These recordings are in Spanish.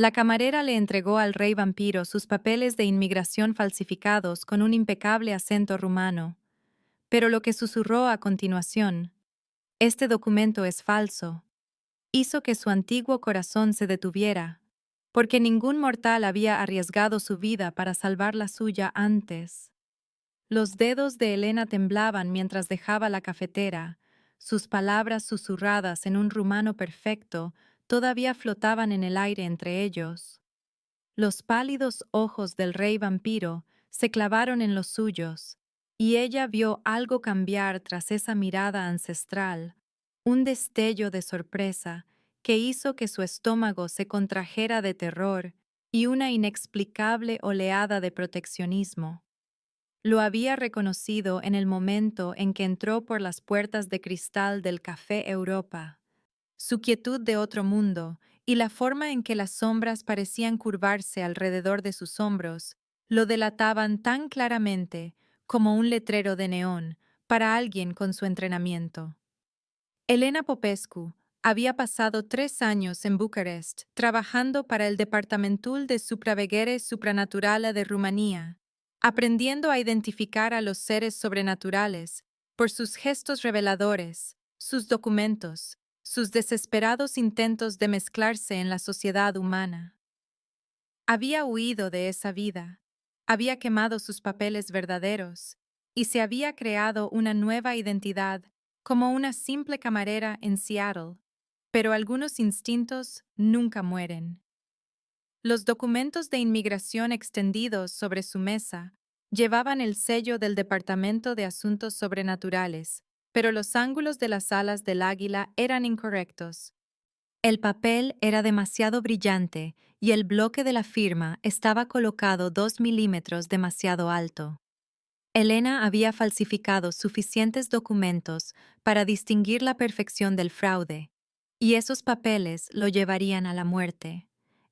La camarera le entregó al rey vampiro sus papeles de inmigración falsificados con un impecable acento rumano. Pero lo que susurró a continuación, este documento es falso, hizo que su antiguo corazón se detuviera, porque ningún mortal había arriesgado su vida para salvar la suya antes. Los dedos de Elena temblaban mientras dejaba la cafetera. Sus palabras susurradas en un rumano perfecto todavía flotaban en el aire entre ellos. Los pálidos ojos del rey vampiro se clavaron en los suyos, y ella vio algo cambiar tras esa mirada ancestral, un destello de sorpresa que hizo que su estómago se contrajera de terror y una inexplicable oleada de proteccionismo. Lo había reconocido en el momento en que entró por las puertas de cristal del Café Europa. Su quietud de otro mundo y la forma en que las sombras parecían curvarse alrededor de sus hombros lo delataban tan claramente como un letrero de neón para alguien con su entrenamiento. Elena Popescu había pasado 3 años en Bucarest trabajando para el Departamentul de Supraveghere Supranaturală de Rumanía, aprendiendo a identificar a los seres sobrenaturales por sus gestos reveladores, sus documentos, sus desesperados intentos de mezclarse en la sociedad humana. Había huido de esa vida, había quemado sus papeles verdaderos y se había creado una nueva identidad como una simple camarera en Seattle, pero algunos instintos nunca mueren. Los documentos de inmigración extendidos sobre su mesa llevaban el sello del Departamento de Asuntos Sobrenaturales, pero los ángulos de las alas del águila eran incorrectos. El papel era demasiado brillante y el bloque de la firma estaba colocado 2 milímetros demasiado alto. Elena había falsificado suficientes documentos para distinguir la perfección del fraude, y esos papeles lo llevarían a la muerte.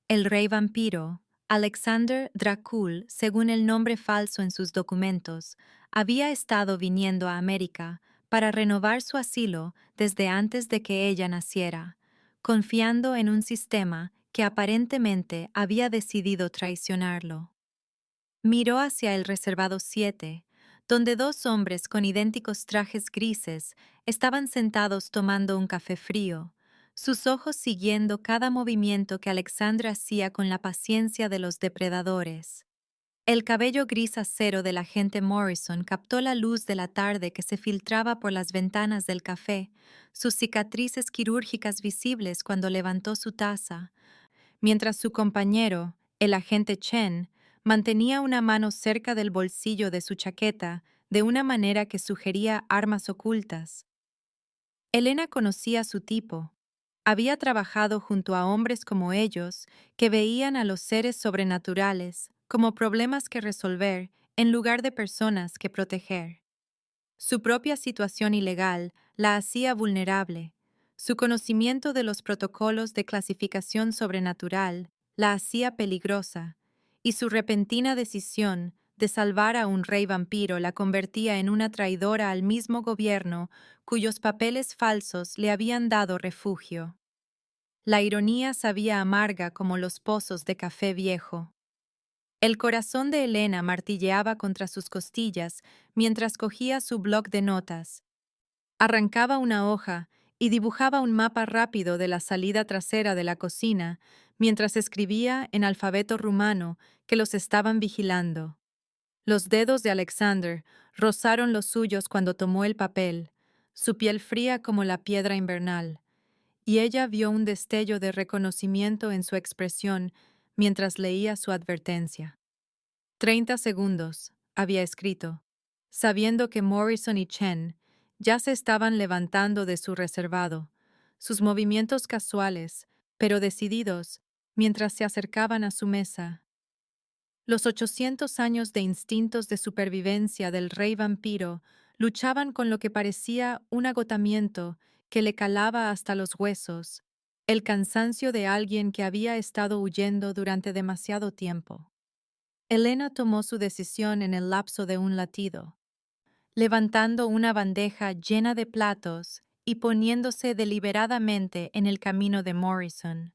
El rey vampiro, Alexander Dracul, según el nombre falso en sus documentos, había estado viniendo a América para renovar su asilo desde antes de que ella naciera, confiando en un sistema que aparentemente había decidido traicionarlo. Miró hacia el reservado 7, donde 2 hombres con idénticos trajes grises estaban sentados tomando un café frío, sus ojos siguiendo cada movimiento que Alexandra hacía con la paciencia de los depredadores. El cabello gris acero del agente Morrison captó la luz de la tarde que se filtraba por las ventanas del café, sus cicatrices quirúrgicas visibles cuando levantó su taza, mientras su compañero, el agente Chen, mantenía una mano cerca del bolsillo de su chaqueta de una manera que sugería armas ocultas. Elena conocía su tipo. Había trabajado junto a hombres como ellos que veían a los seres sobrenaturales como problemas que resolver en lugar de personas que proteger. Su propia situación ilegal la hacía vulnerable. Su conocimiento de los protocolos de clasificación sobrenatural la hacía peligrosa, y su repentina decisión de salvar a un rey vampiro la convertía en una traidora al mismo gobierno cuyos papeles falsos le habían dado refugio. La ironía sabía amarga como los pozos de café viejo. El corazón de Elena martilleaba contra sus costillas mientras cogía su bloc de notas. Arrancaba una hoja y dibujaba un mapa rápido de la salida trasera de la cocina mientras escribía en alfabeto rumano que los estaban vigilando. Los dedos de Alexander rozaron los suyos cuando tomó el papel, su piel fría como la piedra invernal, y ella vio un destello de reconocimiento en su expresión mientras leía su advertencia. 30 segundos, había escrito, sabiendo que Morrison y Chen ya se estaban levantando de su reservado, sus movimientos casuales, pero decididos, mientras se acercaban a su mesa. Los 800 años de instintos de supervivencia del rey vampiro luchaban con lo que parecía un agotamiento que le calaba hasta los huesos, el cansancio de alguien que había estado huyendo durante demasiado tiempo. Elena tomó su decisión en el lapso de un latido, levantando una bandeja llena de platos y poniéndose deliberadamente en el camino de Morrison.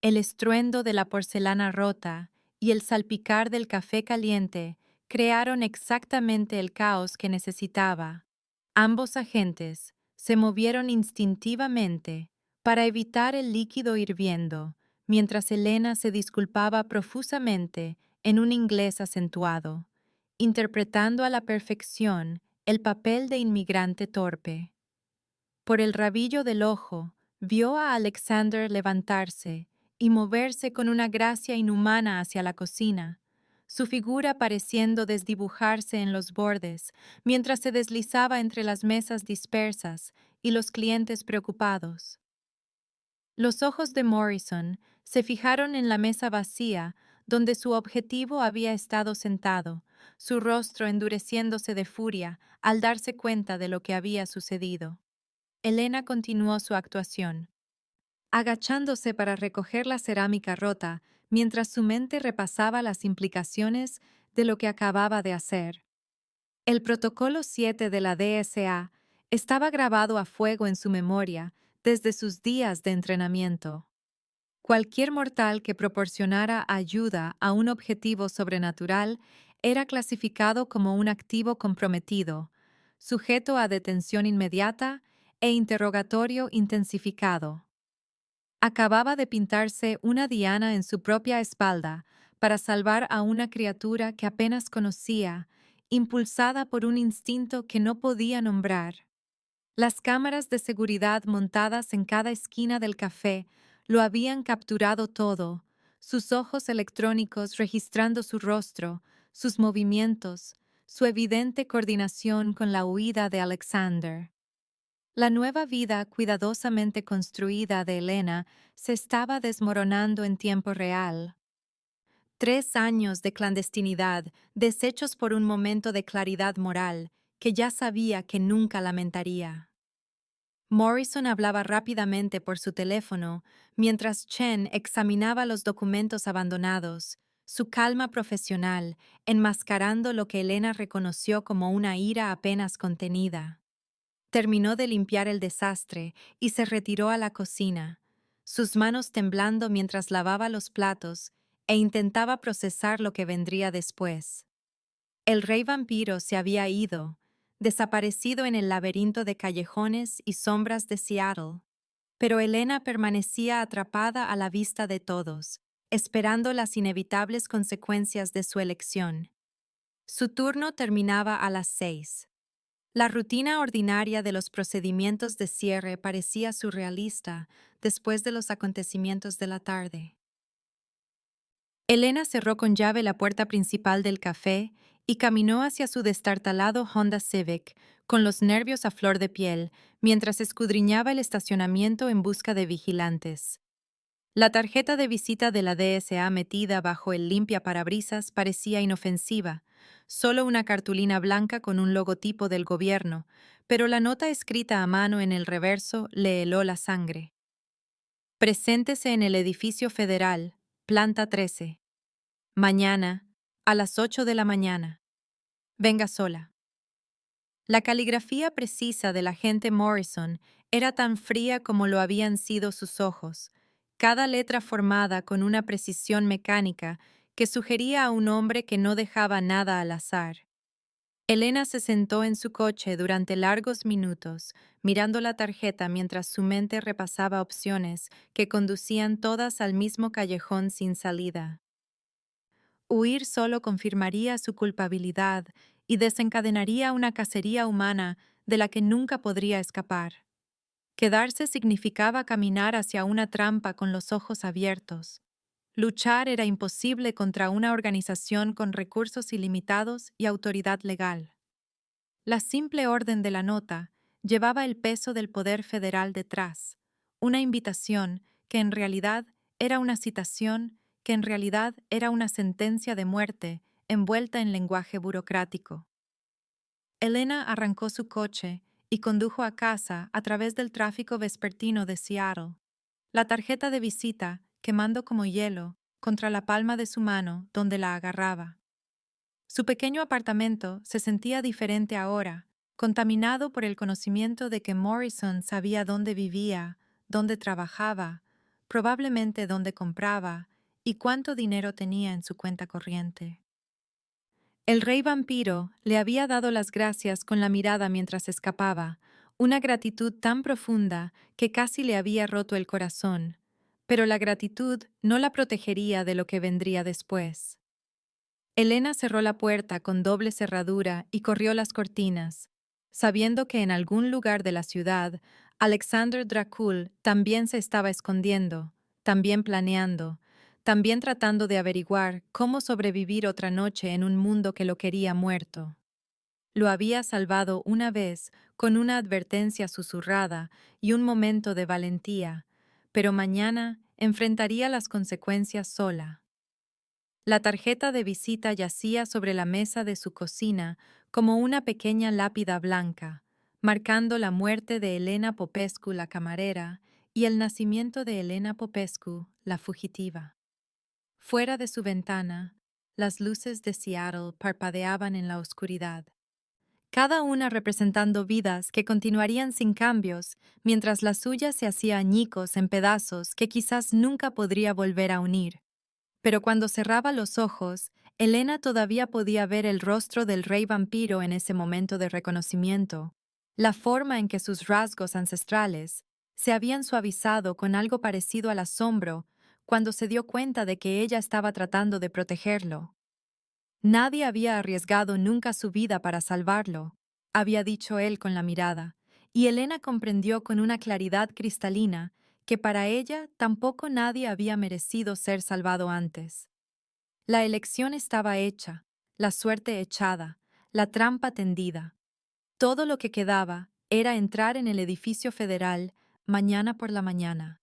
El estruendo de la porcelana rota y el salpicar del café caliente crearon exactamente el caos que necesitaba. Ambos agentes se movieron instintivamente para evitar el líquido hirviendo, mientras Elena se disculpaba profusamente en un inglés acentuado, interpretando a la perfección el papel de inmigrante torpe. Por el rabillo del ojo, vio a Alexander levantarse y moverse con una gracia inhumana hacia la cocina, su figura pareciendo desdibujarse en los bordes, mientras se deslizaba entre las mesas dispersas y los clientes preocupados. Los ojos de Morrison se fijaron en la mesa vacía donde su objetivo había estado sentado, su rostro endureciéndose de furia al darse cuenta de lo que había sucedido. Elena continuó su actuación, agachándose para recoger la cerámica rota mientras su mente repasaba las implicaciones de lo que acababa de hacer. El protocolo 7 de la DSA estaba grabado a fuego en su memoria desde sus días de entrenamiento. Cualquier mortal que proporcionara ayuda a un objetivo sobrenatural era clasificado como un activo comprometido, sujeto a detención inmediata e interrogatorio intensificado. Acababa de pintarse una diana en su propia espalda para salvar a una criatura que apenas conocía, impulsada por un instinto que no podía nombrar. Las cámaras de seguridad montadas en cada esquina del café lo habían capturado todo, sus ojos electrónicos registrando su rostro, sus movimientos, su evidente coordinación con la huida de Alexander. La nueva vida cuidadosamente construida de Elena se estaba desmoronando en tiempo real. 3 años de clandestinidad, deshechos por un momento de claridad moral que ya sabía que nunca lamentaría. Morrison hablaba rápidamente por su teléfono mientras Chen examinaba los documentos abandonados, su calma profesional enmascarando lo que Elena reconoció como una ira apenas contenida. Terminó de limpiar el desastre y se retiró a la cocina, sus manos temblando mientras lavaba los platos e intentaba procesar lo que vendría después. El rey vampiro se había ido, desaparecido en el laberinto de callejones y sombras de Seattle, pero Elena permanecía atrapada a la vista de todos, esperando las inevitables consecuencias de su elección. Su turno terminaba a las 6. La rutina ordinaria de los procedimientos de cierre parecía surrealista después de los acontecimientos de la tarde. Elena cerró con llave la puerta principal del café y caminó hacia su destartalado Honda Civic con los nervios a flor de piel mientras escudriñaba el estacionamiento en busca de vigilantes. La tarjeta de visita de la DSA metida bajo el limpiaparabrisas parecía inofensiva, solo una cartulina blanca con un logotipo del gobierno, pero la nota escrita a mano en el reverso le heló la sangre. Preséntese en el edificio federal, planta 13. Mañana, a las 8 de la mañana. Venga sola. La caligrafía precisa del agente Morrison era tan fría como lo habían sido sus ojos, cada letra formada con una precisión mecánica que sugería a un hombre que no dejaba nada al azar. Elena se sentó en su coche durante largos minutos, mirando la tarjeta mientras su mente repasaba opciones que conducían todas al mismo callejón sin salida. Huir solo confirmaría su culpabilidad y desencadenaría una cacería humana de la que nunca podría escapar. Quedarse significaba caminar hacia una trampa con los ojos abiertos. Luchar era imposible contra una organización con recursos ilimitados y autoridad legal. La simple orden de la nota llevaba el peso del poder federal detrás, una invitación que en realidad era una citación, que en realidad era una sentencia de muerte envuelta en lenguaje burocrático. Elena arrancó su coche y condujo a casa a través del tráfico vespertino de Seattle, la tarjeta de visita quemando como hielo contra la palma de su mano donde la agarraba. Su pequeño apartamento se sentía diferente ahora, contaminado por el conocimiento de que Morrison sabía dónde vivía, dónde trabajaba, probablemente dónde compraba y cuánto dinero tenía en su cuenta corriente. El rey vampiro le había dado las gracias con la mirada mientras escapaba, una gratitud tan profunda que casi le había roto el corazón, pero la gratitud no la protegería de lo que vendría después. Elena cerró la puerta con doble cerradura y corrió las cortinas, sabiendo que en algún lugar de la ciudad, Alexander Dracul también se estaba escondiendo, también planeando, también tratando de averiguar cómo sobrevivir otra noche en un mundo que lo quería muerto. Lo había salvado una vez con una advertencia susurrada y un momento de valentía, pero mañana enfrentaría las consecuencias sola. La tarjeta de visita yacía sobre la mesa de su cocina como una pequeña lápida blanca, marcando la muerte de Elena Popescu, la camarera, y el nacimiento de Elena Popescu, la fugitiva. Fuera de su ventana, las luces de Seattle parpadeaban en la oscuridad, cada una representando vidas que continuarían sin cambios, mientras la suya se hacía añicos en pedazos que quizás nunca podría volver a unir. Pero cuando cerraba los ojos, Elena todavía podía ver el rostro del rey vampiro en ese momento de reconocimiento, la forma en que sus rasgos ancestrales se habían suavizado con algo parecido al asombro cuando se dio cuenta de que ella estaba tratando de protegerlo. Nadie había arriesgado nunca su vida para salvarlo, había dicho él con la mirada, y Elena comprendió con una claridad cristalina que para ella tampoco nadie había merecido ser salvado antes. La elección estaba hecha, la suerte echada, la trampa tendida. Todo lo que quedaba era entrar en el edificio federal mañana por la mañana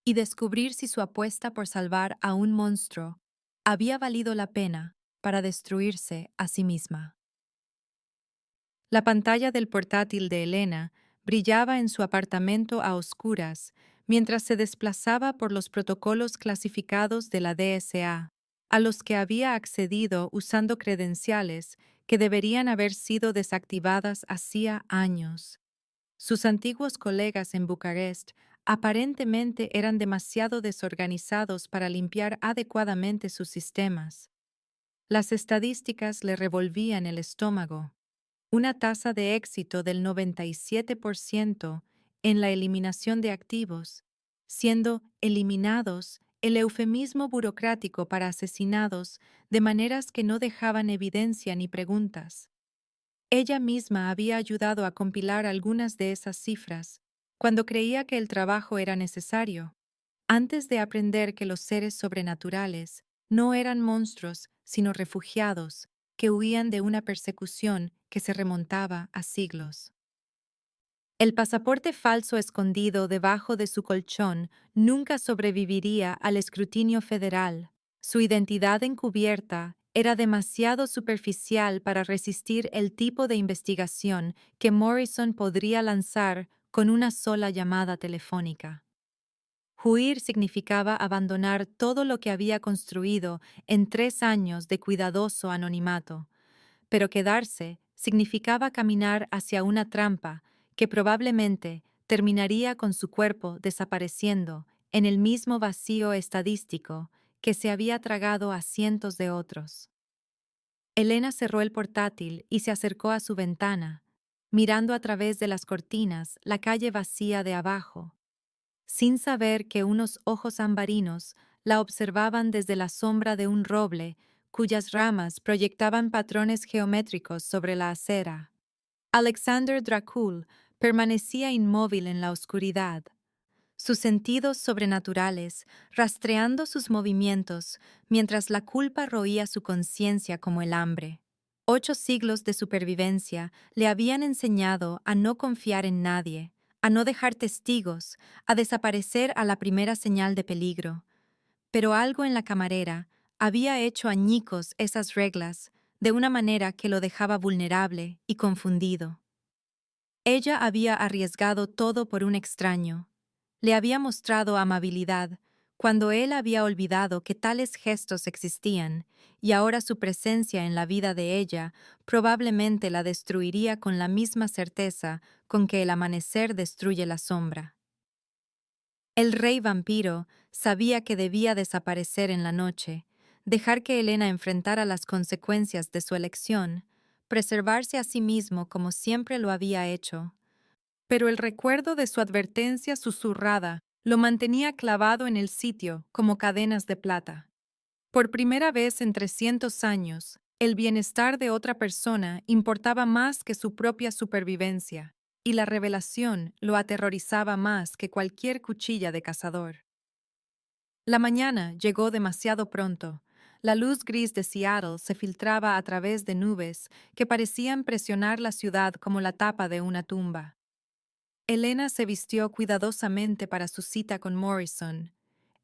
y descubrir si su apuesta por salvar a un monstruo había valido la pena para destruirse a sí misma. La pantalla del portátil de Elena brillaba en su apartamento a oscuras mientras se desplazaba por los protocolos clasificados de la DSA, a los que había accedido usando credenciales que deberían haber sido desactivadas hacía años. Sus antiguos colegas en Bucarest aparentemente eran demasiado desorganizados para limpiar adecuadamente sus sistemas. Las estadísticas le revolvían el estómago. Una tasa de éxito del 97% en la eliminación de activos, siendo eliminados el eufemismo burocrático para asesinados de maneras que no dejaban evidencia ni preguntas. Ella misma había ayudado a compilar algunas de esas cifras cuando creía que el trabajo era necesario, antes de aprender que los seres sobrenaturales no eran monstruos, sino refugiados, que huían de una persecución que se remontaba a siglos. El pasaporte falso escondido debajo de su colchón nunca sobreviviría al escrutinio federal. Su identidad encubierta era demasiado superficial para resistir el tipo de investigación que Morrison podría lanzar con una sola llamada telefónica. Huir significaba abandonar todo lo que había construido en 3 años de cuidadoso anonimato, pero quedarse significaba caminar hacia una trampa que probablemente terminaría con su cuerpo desapareciendo en el mismo vacío estadístico que se había tragado a cientos de otros. Elena cerró el portátil y se acercó a su ventana, mirando a través de las cortinas la calle vacía de abajo, sin saber que unos ojos ambarinos la observaban desde la sombra de un roble cuyas ramas proyectaban patrones geométricos sobre la acera. Alexander Dracul permanecía inmóvil en la oscuridad, sus sentidos sobrenaturales rastreando sus movimientos mientras la culpa roía su conciencia como el hambre. 8 siglos de supervivencia le habían enseñado a no confiar en nadie, a no dejar testigos, a desaparecer a la primera señal de peligro. Pero algo en la camarera había hecho añicos esas reglas de una manera que lo dejaba vulnerable y confundido. Ella había arriesgado todo por un extraño. Le había mostrado amabilidad cuando él había olvidado que tales gestos existían, y ahora su presencia en la vida de ella probablemente la destruiría con la misma certeza con que el amanecer destruye la sombra. El rey vampiro sabía que debía desaparecer en la noche, dejar que Elena enfrentara las consecuencias de su elección, preservarse a sí mismo como siempre lo había hecho. Pero el recuerdo de su advertencia susurrada lo mantenía clavado en el sitio como cadenas de plata. Por primera vez en 300 años, el bienestar de otra persona importaba más que su propia supervivencia, y la revelación lo aterrorizaba más que cualquier cuchilla de cazador. La mañana llegó demasiado pronto. La luz gris de Seattle se filtraba a través de nubes que parecían presionar la ciudad como la tapa de una tumba. Elena se vistió cuidadosamente para su cita con Morrison,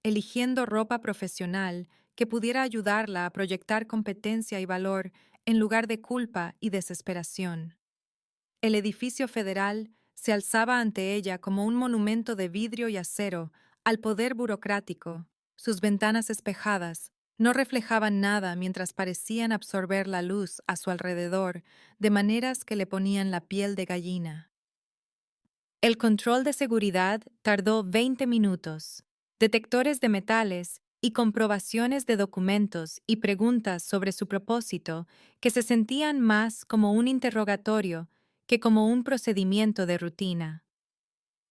eligiendo ropa profesional que pudiera ayudarla a proyectar competencia y valor en lugar de culpa y desesperación. El edificio federal se alzaba ante ella como un monumento de vidrio y acero al poder burocrático. Sus ventanas espejadas no reflejaban nada mientras parecían absorber la luz a su alrededor de maneras que le ponían la piel de gallina. El control de seguridad tardó 20 minutos. Detectores de metales y comprobaciones de documentos y preguntas sobre su propósito que se sentían más como un interrogatorio que como un procedimiento de rutina.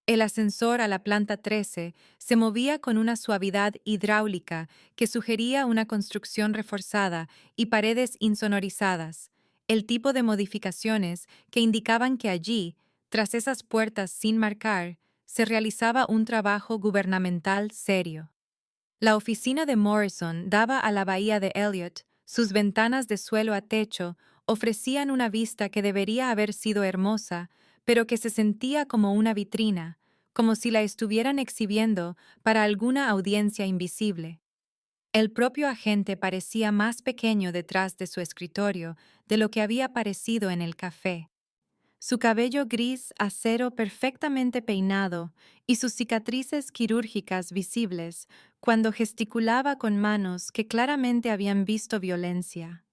El ascensor a la planta 13 se movía con una suavidad hidráulica que sugería una construcción reforzada y paredes insonorizadas, el tipo de modificaciones que indicaban que allí, tras esas puertas sin marcar, se realizaba un trabajo gubernamental serio. La oficina de Morrison daba a la bahía de Elliot. Sus ventanas de suelo a techo ofrecían una vista que debería haber sido hermosa, pero que se sentía como una vitrina, como si la estuvieran exhibiendo para alguna audiencia invisible. El propio agente parecía más pequeño detrás de su escritorio de lo que había parecido en el café. Su cabello gris acero perfectamente peinado y sus cicatrices quirúrgicas visibles cuando gesticulaba con manos que claramente habían visto violencia.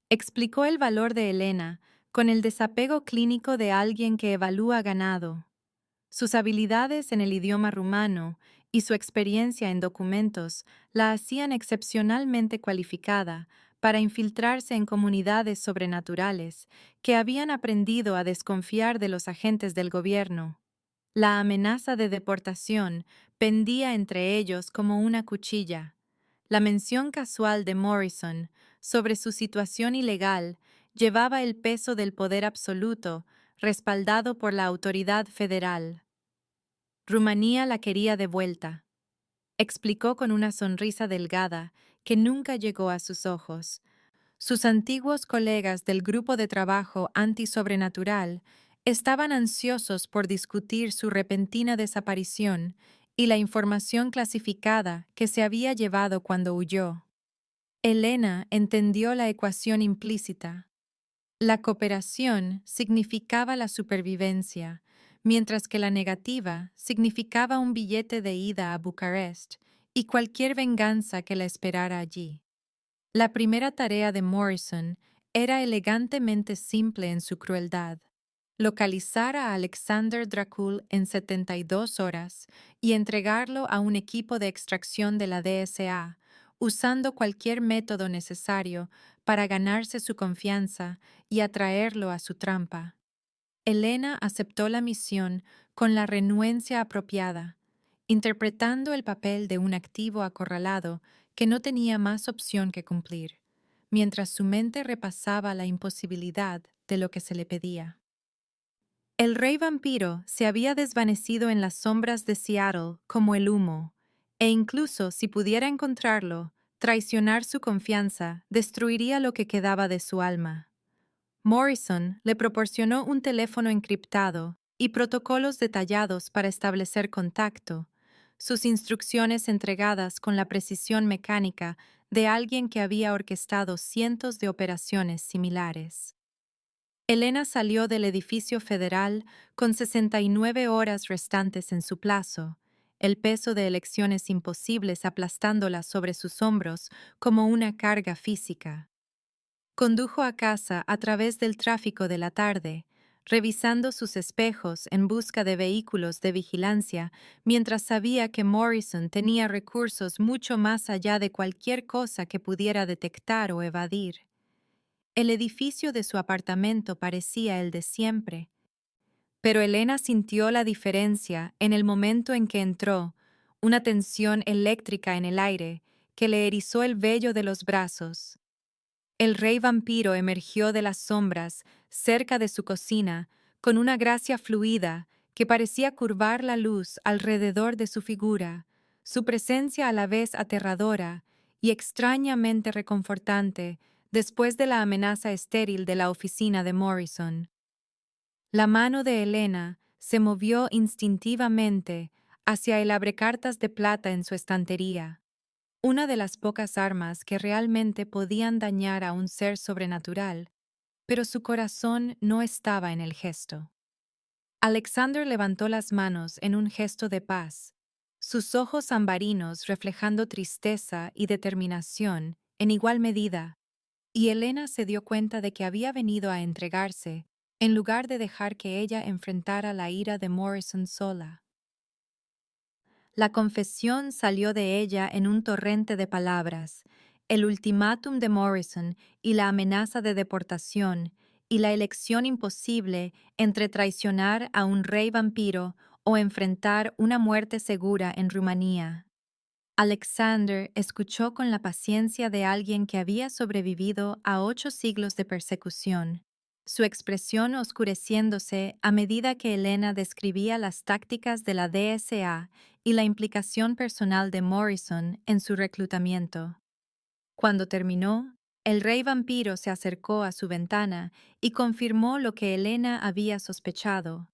Explicó el valor de Elena con el desapego clínico de alguien que evalúa ganado. Sus habilidades en el idioma rumano y su experiencia en documentos la hacían excepcionalmente cualificada para infiltrarse en comunidades sobrenaturales que habían aprendido a desconfiar de los agentes del gobierno. La amenaza de deportación pendía entre ellos como una cuchilla. La mención casual de Morrison sobre su situación ilegal llevaba el peso del poder absoluto respaldado por la autoridad federal. Rumanía la quería de vuelta, explicó con una sonrisa delgada que nunca llegó a sus ojos. Sus antiguos colegas del grupo de trabajo antisobrenatural estaban ansiosos por discutir su repentina desaparición y la información clasificada que se había llevado cuando huyó. Elena entendió la ecuación implícita. La cooperación significaba la supervivencia, mientras que la negativa significaba un billete de ida a Bucarest y cualquier venganza que la esperara allí. La primera tarea de Morrison era elegantemente simple en su crueldad: localizar a Alexander Dracul en 72 horas y entregarlo a un equipo de extracción de la DSA, usando cualquier método necesario para ganarse su confianza y atraerlo a su trampa. Elena aceptó la misión con la renuencia apropiada, interpretando el papel de un activo acorralado que no tenía más opción que cumplir, mientras su mente repasaba la imposibilidad de lo que se le pedía. El rey vampiro se había desvanecido en las sombras de Seattle como el humo, e incluso si pudiera encontrarlo, traicionar su confianza destruiría lo que quedaba de su alma. Morrison le proporcionó un teléfono encriptado y protocolos detallados para establecer contacto, sus instrucciones entregadas con la precisión mecánica de alguien que había orquestado cientos de operaciones similares. Elena salió del edificio federal con 69 horas restantes en su plazo, el peso de elecciones imposibles aplastándola sobre sus hombros como una carga física. Condujo a casa a través del tráfico de la tarde, revisando sus espejos en busca de vehículos de vigilancia, mientras sabía que Morrison tenía recursos mucho más allá de cualquier cosa que pudiera detectar o evadir. El edificio de su apartamento parecía el de siempre, pero Elena sintió la diferencia en el momento en que entró, una tensión eléctrica en el aire que le erizó el vello de los brazos. El rey vampiro emergió de las sombras, cerca de su cocina, con una gracia fluida que parecía curvar la luz alrededor de su figura, su presencia a la vez aterradora y extrañamente reconfortante después de la amenaza estéril de la oficina de Morrison. La mano de Elena se movió instintivamente hacia el abrecartas de plata en su estantería, una de las pocas armas que realmente podían dañar a un ser sobrenatural, pero su corazón no estaba en el gesto. Alexander levantó las manos en un gesto de paz, sus ojos ambarinos reflejando tristeza y determinación en igual medida, y Elena se dio cuenta de que había venido a entregarse en lugar de dejar que ella enfrentara la ira de Morrison sola. La confesión salió de ella en un torrente de palabras, el ultimátum de Morrison y la amenaza de deportación, y la elección imposible entre traicionar a un rey vampiro o enfrentar una muerte segura en Rumanía. Alexander escuchó con la paciencia de alguien que había sobrevivido a 8 siglos de persecución, su expresión oscureciéndose a medida que Elena describía las tácticas de la DSA y la implicación personal de Morrison en su reclutamiento. Cuando terminó, el rey vampiro se acercó a su ventana y confirmó lo que Elena había sospechado.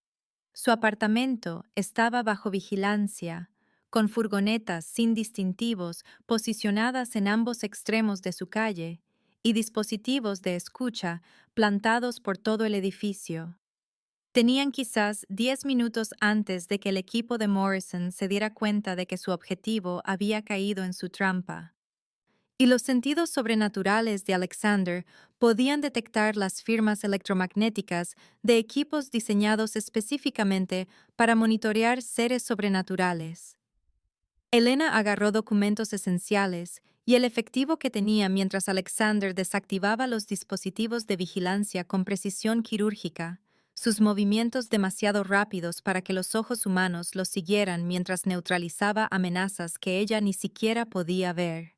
Su apartamento estaba bajo vigilancia, con furgonetas sin distintivos posicionadas en ambos extremos de su calle y dispositivos de escucha plantados por todo el edificio. Tenían quizás 10 minutos antes de que el equipo de Morrison se diera cuenta de que su objetivo había caído en su trampa. Y los sentidos sobrenaturales de Alexander podían detectar las firmas electromagnéticas de equipos diseñados específicamente para monitorear seres sobrenaturales. Elena agarró documentos esenciales y el efectivo que tenía mientras Alexander desactivaba los dispositivos de vigilancia con precisión quirúrgica, sus movimientos demasiado rápidos para que los ojos humanos los siguieran mientras neutralizaba amenazas que ella ni siquiera podía ver.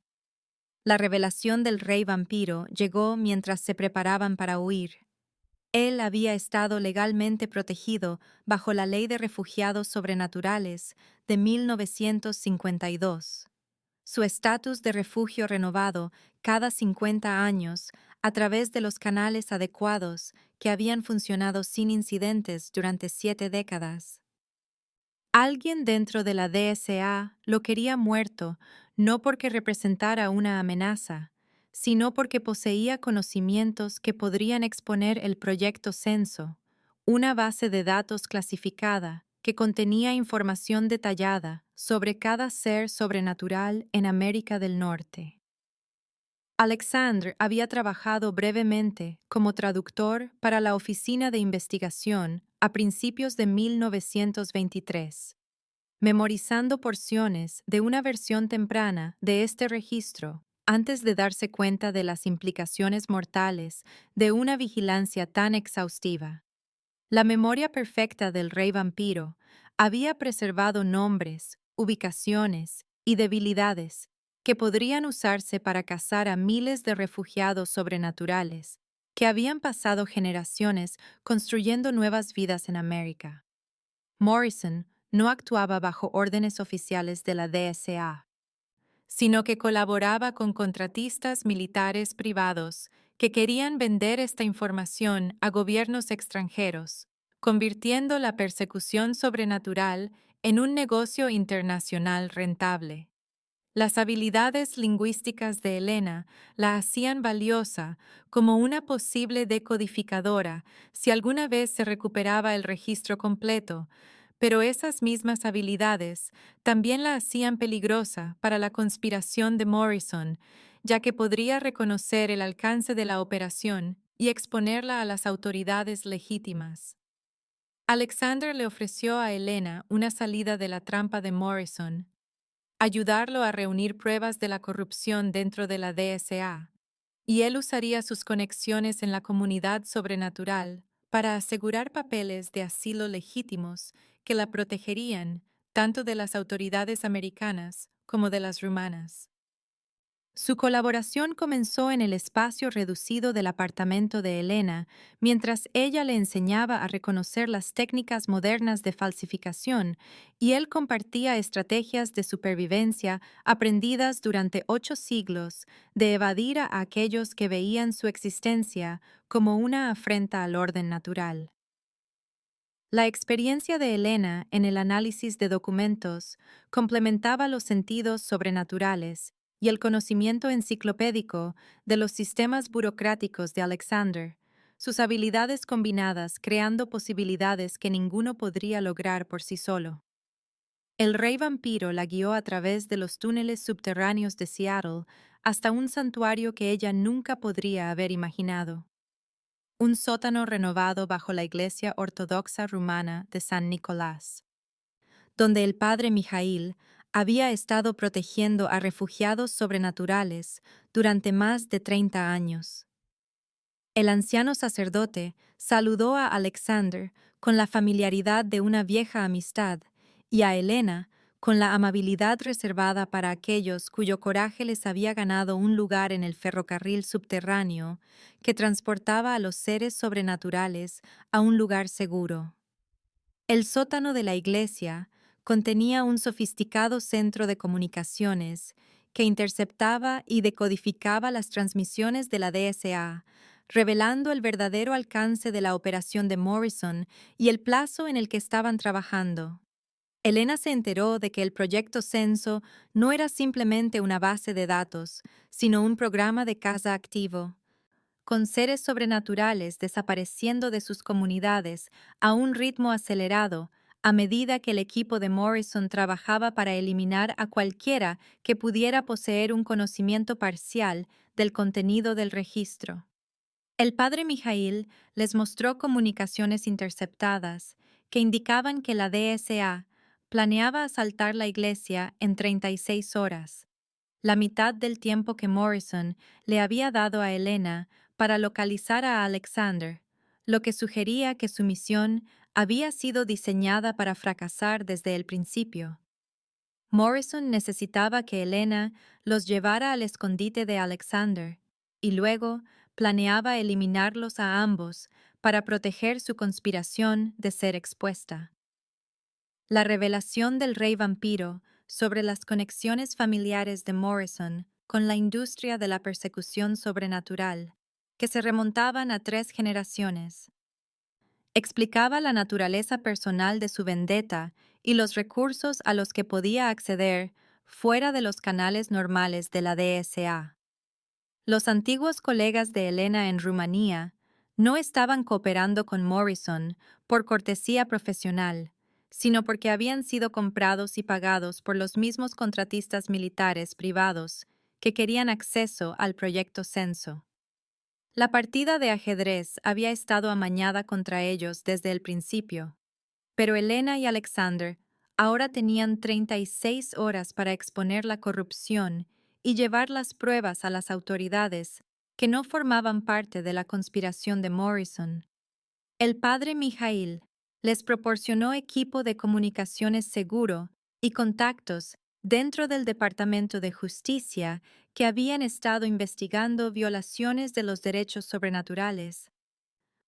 La revelación del rey vampiro llegó mientras se preparaban para huir. Él había estado legalmente protegido bajo la Ley de Refugiados Sobrenaturales de 1952. Su estatus de refugio renovado cada 50 años a través de los canales adecuados que habían funcionado sin incidentes durante 7 décadas. Alguien dentro de la DSA lo quería muerto, no porque representara una amenaza, sino porque poseía conocimientos que podrían exponer el proyecto Censo, una base de datos clasificada que contenía información detallada sobre cada ser sobrenatural en América del Norte. Alexandre había trabajado brevemente como traductor para la Oficina de Investigación a principios de 1923, memorizando porciones de una versión temprana de este registro antes de darse cuenta de las implicaciones mortales de una vigilancia tan exhaustiva. La memoria perfecta del rey vampiro había preservado nombres, ubicaciones y debilidades que podrían usarse para cazar a miles de refugiados sobrenaturales que habían pasado generaciones construyendo nuevas vidas en América. Morrison no actuaba bajo órdenes oficiales de la DSA, sino que colaboraba con contratistas militares privados que querían vender esta información a gobiernos extranjeros, convirtiendo la persecución sobrenatural en un negocio internacional rentable. Las habilidades lingüísticas de Elena la hacían valiosa como una posible decodificadora si alguna vez se recuperaba el registro completo, pero esas mismas habilidades también la hacían peligrosa para la conspiración de Morrison, ya que podría reconocer el alcance de la operación y exponerla a las autoridades legítimas. Alexander le ofreció a Elena una salida de la trampa de Morrison, ayudarlo a reunir pruebas de la corrupción dentro de la DSA, y él usaría sus conexiones en la comunidad sobrenatural para asegurar papeles de asilo legítimos que la protegerían tanto de las autoridades americanas como de las rumanas. Su colaboración comenzó en el espacio reducido del apartamento de Elena, mientras ella le enseñaba a reconocer las técnicas modernas de falsificación y él compartía estrategias de supervivencia aprendidas durante 8 siglos de evadir a aquellos que veían su existencia como una afrenta al orden natural. La experiencia de Elena en el análisis de documentos complementaba los sentidos sobrenaturales y el conocimiento enciclopédico de los sistemas burocráticos de Alexander, sus habilidades combinadas creando posibilidades que ninguno podría lograr por sí solo. El rey vampiro la guió a través de los túneles subterráneos de Seattle hasta un santuario que ella nunca podría haber imaginado, un sótano renovado bajo la iglesia ortodoxa rumana de San Nicolás, donde el padre Mijail había estado protegiendo a refugiados sobrenaturales durante más de 30 años. El anciano sacerdote saludó a Alexander con la familiaridad de una vieja amistad y a Elena con la amabilidad reservada para aquellos cuyo coraje les había ganado un lugar en el ferrocarril subterráneo que transportaba a los seres sobrenaturales a un lugar seguro. El sótano de la iglesia contenía un sofisticado centro de comunicaciones que interceptaba y decodificaba las transmisiones de la DSA, revelando el verdadero alcance de la operación de Morrison y el plazo en el que estaban trabajando. Elena se enteró de que el proyecto Censo no era simplemente una base de datos, sino un programa de caza activo, con seres sobrenaturales desapareciendo de sus comunidades a un ritmo acelerado a medida que el equipo de Morrison trabajaba para eliminar a cualquiera que pudiera poseer un conocimiento parcial del contenido del registro. El padre Mijail les mostró comunicaciones interceptadas que indicaban que la DSA planeaba asaltar la iglesia en 36 horas, la mitad del tiempo que Morrison le había dado a Elena para localizar a Alexander, lo que sugería que su misión había sido diseñada para fracasar desde el principio. Morrison necesitaba que Elena los llevara al escondite de Alexander y luego planeaba eliminarlos a ambos para proteger su conspiración de ser expuesta. La revelación del rey vampiro sobre las conexiones familiares de Morrison con la industria de la persecución sobrenatural, que se remontaban a 3 generaciones, explicaba la naturaleza personal de su vendetta y los recursos a los que podía acceder fuera de los canales normales de la DSA. Los antiguos colegas de Elena en Rumanía no estaban cooperando con Morrison por cortesía profesional, sino porque habían sido comprados y pagados por los mismos contratistas militares privados que querían acceso al proyecto Censo. La partida de ajedrez había estado amañada contra ellos desde el principio, pero Elena y Alexander ahora tenían 36 horas para exponer la corrupción y llevar las pruebas a las autoridades que no formaban parte de la conspiración de Morrison. El padre Mijail les proporcionó equipo de comunicaciones seguro y contactos dentro del Departamento de Justicia que habían estado investigando violaciones de los derechos sobrenaturales.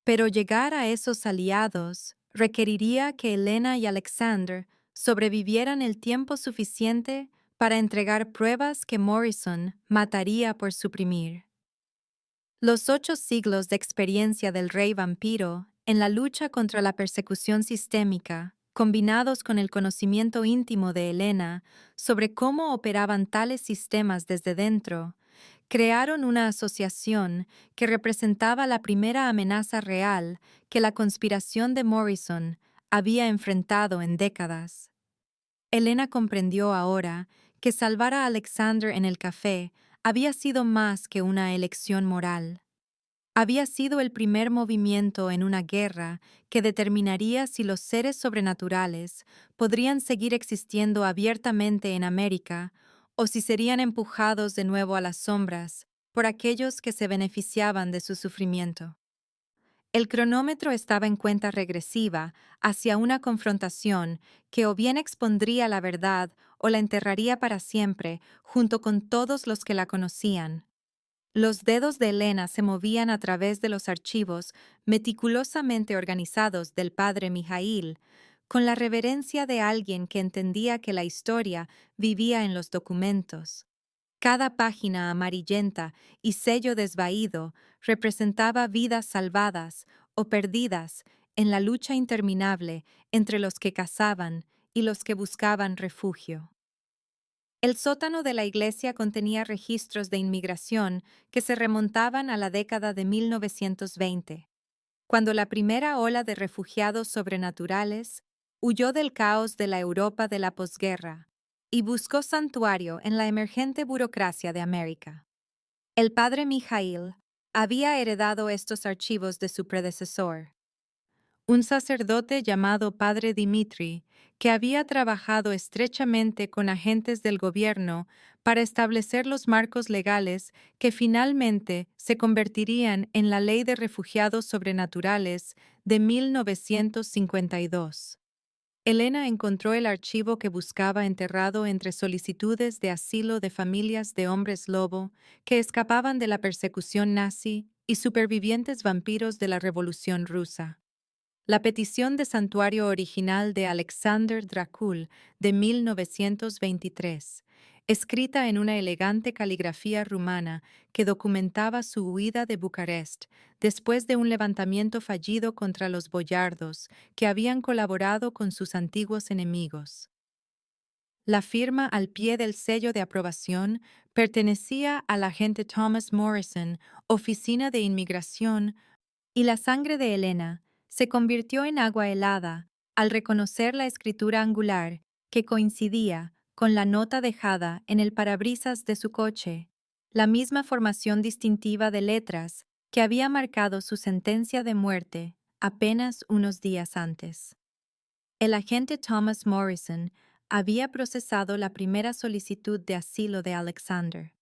Pero llegar a esos aliados requeriría que Elena y Alexander sobrevivieran el tiempo suficiente para entregar pruebas que Morrison mataría por suprimir. Los 8 siglos de experiencia del rey vampiro en la lucha contra la persecución sistémica, combinados con el conocimiento íntimo de Elena sobre cómo operaban tales sistemas desde dentro, crearon una asociación que representaba la primera amenaza real que la conspiración de Morrison había enfrentado en décadas. Elena comprendió ahora que salvar a Alexander en el café había sido más que una elección moral. Había sido el primer movimiento en una guerra que determinaría si los seres sobrenaturales podrían seguir existiendo abiertamente en América o si serían empujados de nuevo a las sombras por aquellos que se beneficiaban de su sufrimiento. El cronómetro estaba en cuenta regresiva hacia una confrontación que o bien expondría la verdad o la enterraría para siempre junto con todos los que la conocían. Los dedos de Elena se movían a través de los archivos meticulosamente organizados del padre Mijail, con la reverencia de alguien que entendía que la historia vivía en los documentos. Cada página amarillenta y sello desvaído representaba vidas salvadas o perdidas en la lucha interminable entre los que cazaban y los que buscaban refugio. El sótano de la iglesia contenía registros de inmigración que se remontaban a la década de 1920, cuando la primera ola de refugiados sobrenaturales huyó del caos de la Europa de la posguerra y buscó santuario en la emergente burocracia de América. El padre Mijail había heredado estos archivos de su predecesor, un sacerdote llamado Padre Dimitri, que había trabajado estrechamente con agentes del gobierno para establecer los marcos legales que finalmente se convertirían en la Ley de Refugiados Sobrenaturales de 1952. Elena encontró el archivo que buscaba enterrado entre solicitudes de asilo de familias de hombres lobo que escapaban de la persecución nazi y supervivientes vampiros de la Revolución Rusa. La petición de santuario original de Alexander Dracul de 1923, escrita en una elegante caligrafía rumana que documentaba su huida de Bucarest después de un levantamiento fallido contra los boyardos que habían colaborado con sus antiguos enemigos. La firma al pie del sello de aprobación pertenecía al agente Thomas Morrison, Oficina de Inmigración, y la sangre de Elena se convirtió en agua helada al reconocer la escritura angular que coincidía con la nota dejada en el parabrisas de su coche, la misma formación distintiva de letras que había marcado su sentencia de muerte apenas unos días antes. El agente Thomas Morrison había procesado la primera solicitud de asilo de Alexander,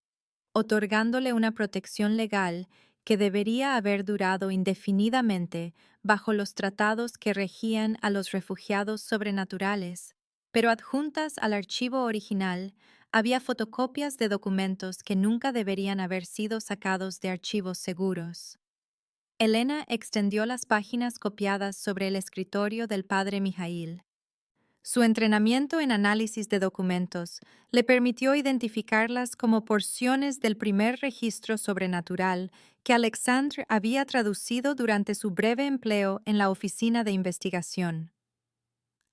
otorgándole una protección legal que debería haber durado indefinidamente bajo los tratados que regían a los refugiados sobrenaturales, pero adjuntas al archivo original había fotocopias de documentos que nunca deberían haber sido sacados de archivos seguros. Elena extendió las páginas copiadas sobre el escritorio del padre Mijail. Su entrenamiento en análisis de documentos le permitió identificarlas como porciones del primer registro sobrenatural que Alexandre había traducido durante su breve empleo en la oficina de investigación.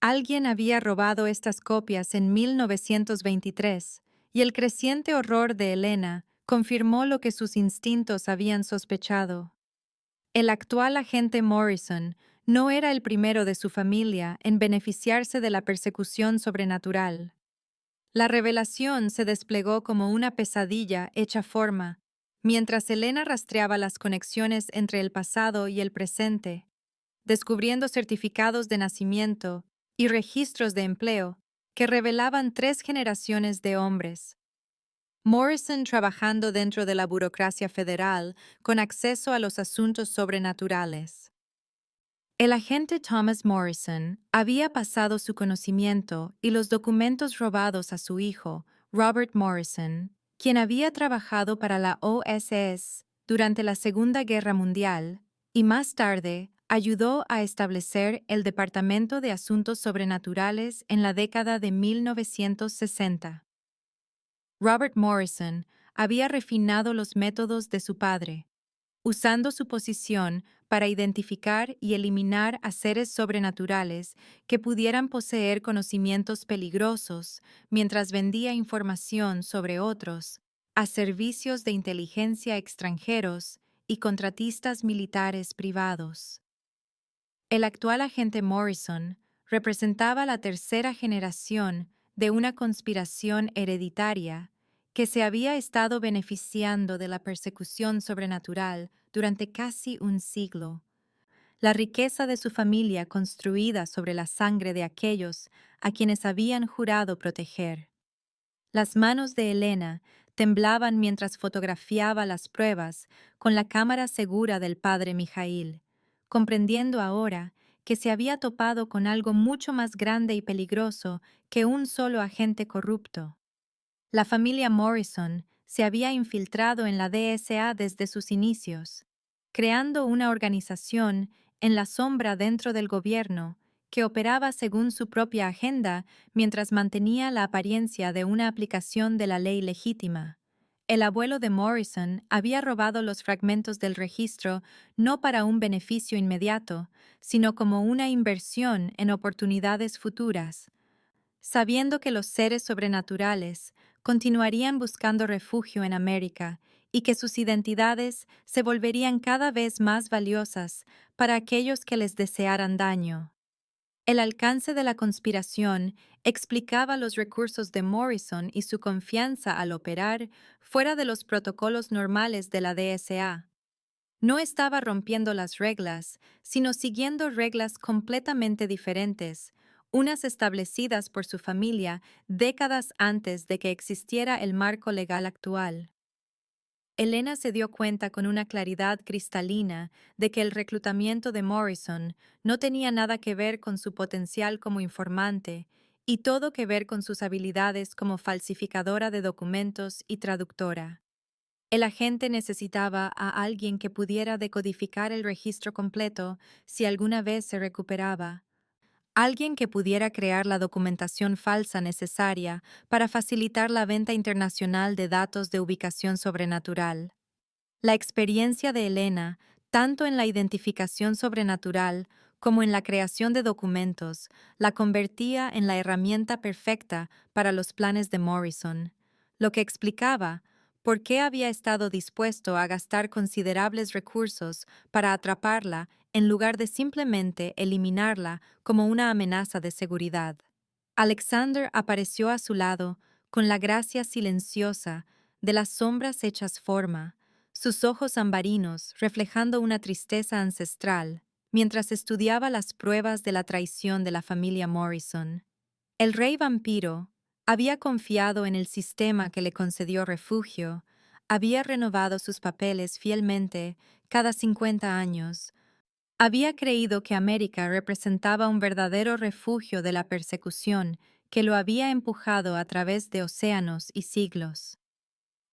Alguien había robado estas copias en 1923 y el creciente horror de Elena confirmó lo que sus instintos habían sospechado. El actual agente Morrison no era el primero de su familia en beneficiarse de la persecución sobrenatural. La revelación se desplegó como una pesadilla hecha forma, mientras Elena rastreaba las conexiones entre el pasado y el presente, descubriendo certificados de nacimiento y registros de empleo que revelaban 3 generaciones de hombres. Morrison trabajando dentro de la burocracia federal con acceso a los asuntos sobrenaturales. El agente Thomas Morrison había pasado su conocimiento y los documentos robados a su hijo, Robert Morrison, quien había trabajado para la OSS durante la Segunda Guerra Mundial y más tarde ayudó a establecer el Departamento de Asuntos Sobrenaturales en la década de 1960. Robert Morrison había refinado los métodos de su padre, usando su posición para identificar y eliminar a seres sobrenaturales que pudieran poseer conocimientos peligrosos mientras vendía información sobre otros a servicios de inteligencia extranjeros y contratistas militares privados. El actual agente Morrison representaba la tercera generación de una conspiración hereditaria que se había estado beneficiando de la persecución sobrenatural durante casi un siglo. La riqueza de su familia construida sobre la sangre de aquellos a quienes habían jurado proteger. Las manos de Elena temblaban mientras fotografiaba las pruebas con la cámara segura del padre Mijail, comprendiendo ahora que se había topado con algo mucho más grande y peligroso que un solo agente corrupto. La familia Morrison se había infiltrado en la DSA desde sus inicios, creando una organización en la sombra dentro del gobierno que operaba según su propia agenda mientras mantenía la apariencia de una aplicación de la ley legítima. El abuelo de Morrison había robado los fragmentos del registro no para un beneficio inmediato, sino como una inversión en oportunidades futuras, sabiendo que los seres sobrenaturales continuarían buscando refugio en América y que sus identidades se volverían cada vez más valiosas para aquellos que les desearan daño. El alcance de la conspiración explicaba los recursos de Morrison y su confianza al operar fuera de los protocolos normales de la DSA. No estaba rompiendo las reglas, sino siguiendo reglas completamente diferentes, unas establecidas por su familia décadas antes de que existiera el marco legal actual. Elena se dio cuenta con una claridad cristalina de que el reclutamiento de Morrison no tenía nada que ver con su potencial como informante y todo que ver con sus habilidades como falsificadora de documentos y traductora. El agente necesitaba a alguien que pudiera decodificar el registro completo si alguna vez se recuperaba, alguien que pudiera crear la documentación falsa necesaria para facilitar la venta internacional de datos de ubicación sobrenatural. La experiencia de Elena, tanto en la identificación sobrenatural como en la creación de documentos, la convertía en la herramienta perfecta para los planes de Morrison, lo que explicaba por qué había estado dispuesto a gastar considerables recursos para atraparla en lugar de simplemente eliminarla como una amenaza de seguridad. Alexander apareció a su lado con la gracia silenciosa de las sombras hechas forma, sus ojos ambarinos reflejando una tristeza ancestral, mientras estudiaba las pruebas de la traición de la familia Morrison. El rey vampiro había confiado en el sistema que le concedió refugio, había renovado sus papeles fielmente cada 50 años, había creído que América representaba un verdadero refugio de la persecución que lo había empujado a través de océanos y siglos.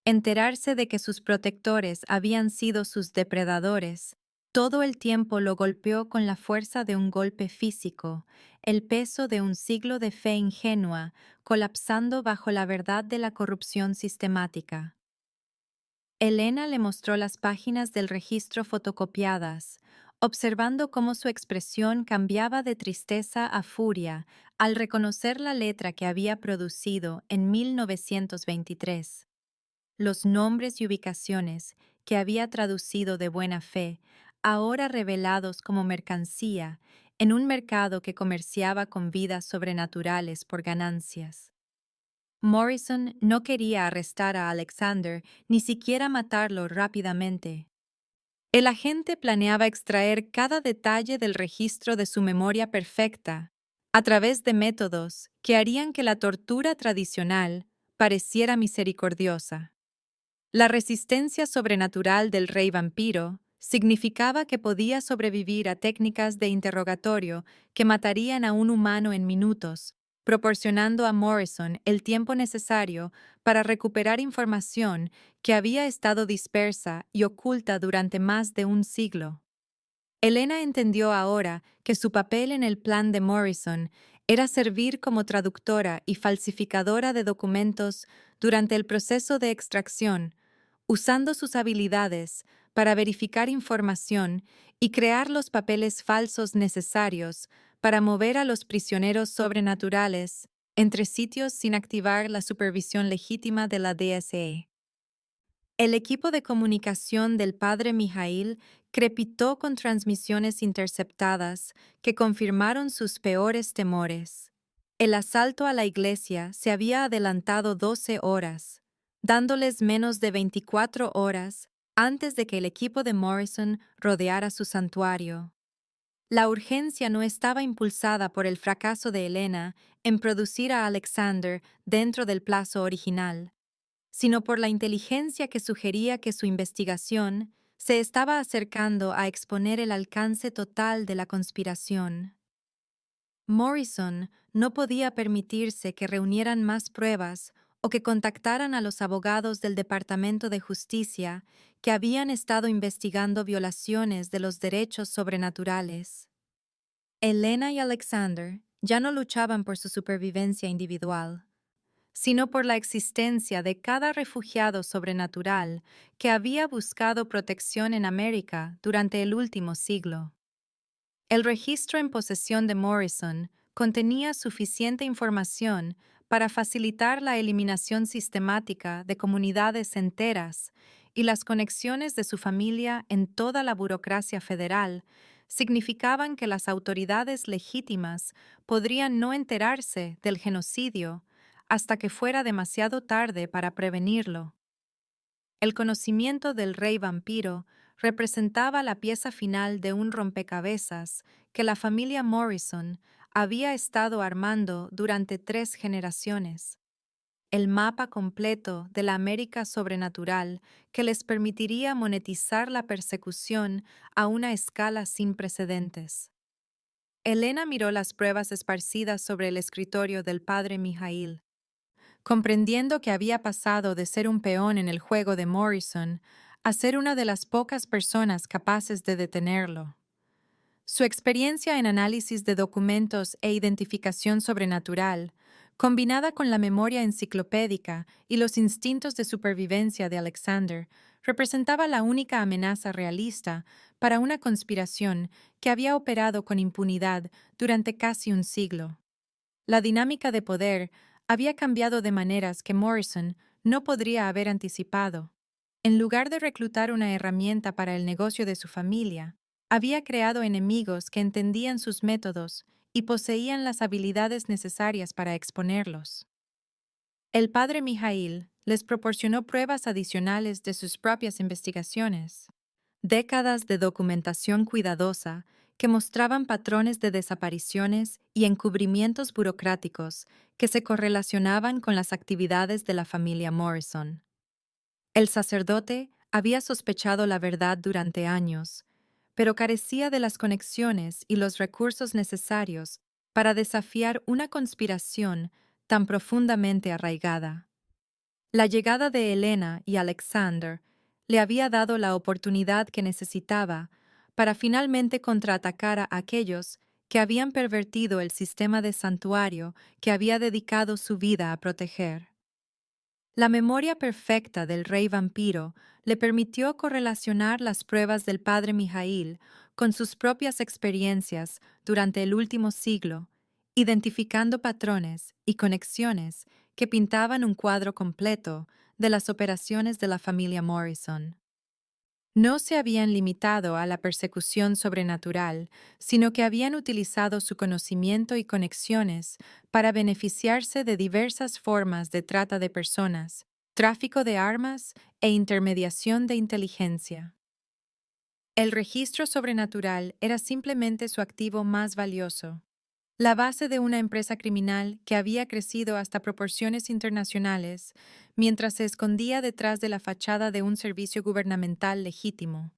Enterarse de que sus protectores habían sido sus depredadores, todo el tiempo lo golpeó con la fuerza de un golpe físico, el peso de un siglo de fe ingenua, colapsando bajo la verdad de la corrupción sistemática. Elena le mostró las páginas del registro fotocopiadas, observando cómo su expresión cambiaba de tristeza a furia al reconocer la letra que había producido en 1923. Los nombres y ubicaciones que había traducido de buena fe, ahora revelados como mercancía en un mercado que comerciaba con vidas sobrenaturales por ganancias. Morrison no quería arrestar a Alexander ni siquiera matarlo rápidamente. El agente planeaba extraer cada detalle del registro de su memoria perfecta a través de métodos que harían que la tortura tradicional pareciera misericordiosa. La resistencia sobrenatural del rey vampiro significaba que podía sobrevivir a técnicas de interrogatorio que matarían a un humano en minutos, proporcionando a Morrison el tiempo necesario para recuperar información que había estado dispersa y oculta durante más de un siglo. Elena entendió ahora que su papel en el plan de Morrison era servir como traductora y falsificadora de documentos durante el proceso de extracción, usando sus habilidades para verificar información y crear los papeles falsos necesarios para mover a los prisioneros sobrenaturales entre sitios sin activar la supervisión legítima de la DSA. El equipo de comunicación del padre Mijail crepitó con transmisiones interceptadas que confirmaron sus peores temores. El asalto a la iglesia se había adelantado 12 horas. dándoles menos de 24 horas antes de que el equipo de Morrison rodeara su santuario. La urgencia no estaba impulsada por el fracaso de Elena en producir a Alexander dentro del plazo original, sino por la inteligencia que sugería que su investigación se estaba acercando a exponer el alcance total de la conspiración. Morrison no podía permitirse que reunieran más pruebas o que contactaran a los abogados del Departamento de Justicia que habían estado investigando violaciones de los derechos sobrenaturales. Elena y Alexander ya no luchaban por su supervivencia individual, sino por la existencia de cada refugiado sobrenatural que había buscado protección en América durante el último siglo. El registro en posesión de Morrison contenía suficiente información para facilitar la eliminación sistemática de comunidades enteras, y las conexiones de su familia en toda la burocracia federal significaban que las autoridades legítimas podrían no enterarse del genocidio hasta que fuera demasiado tarde para prevenirlo. El conocimiento del rey vampiro representaba la pieza final de un rompecabezas que la familia Morrison había estado armando durante 3 generaciones. El mapa completo de la América sobrenatural que les permitiría monetizar la persecución a una escala sin precedentes. Elena miró las pruebas esparcidas sobre el escritorio del padre Mijail. Comprendiendo que había pasado de ser un peón en el juego de Morrison a ser una de las pocas personas capaces de detenerlo. Su experiencia en análisis de documentos e identificación sobrenatural, combinada con la memoria enciclopédica y los instintos de supervivencia de Alexander, representaba la única amenaza realista para una conspiración que había operado con impunidad durante casi un siglo. La dinámica de poder había cambiado de maneras que Morrison no podría haber anticipado. En lugar de reclutar una herramienta para el negocio de su familia, había creado enemigos que entendían sus métodos y poseían las habilidades necesarias para exponerlos. El padre Mijail les proporcionó pruebas adicionales de sus propias investigaciones. Décadas de documentación cuidadosa que mostraban patrones de desapariciones y encubrimientos burocráticos que se correlacionaban con las actividades de la familia Morrison. El sacerdote había sospechado la verdad durante años, pero carecía de las conexiones y los recursos necesarios para desafiar una conspiración tan profundamente arraigada. La llegada de Elena y Alexander le había dado la oportunidad que necesitaba para finalmente contraatacar a aquellos que habían pervertido el sistema de santuario que había dedicado su vida a proteger. La memoria perfecta del rey vampiro le permitió correlacionar las pruebas del padre Mijail con sus propias experiencias durante el último siglo, identificando patrones y conexiones que pintaban un cuadro completo de las operaciones de la familia Morrison. No se habían limitado a la persecución sobrenatural, sino que habían utilizado su conocimiento y conexiones para beneficiarse de diversas formas de trata de personas, tráfico de armas e intermediación de inteligencia. El registro sobrenatural era simplemente su activo más valioso, la base de una empresa criminal que había crecido hasta proporciones internacionales mientras se escondía detrás de la fachada de un servicio gubernamental legítimo.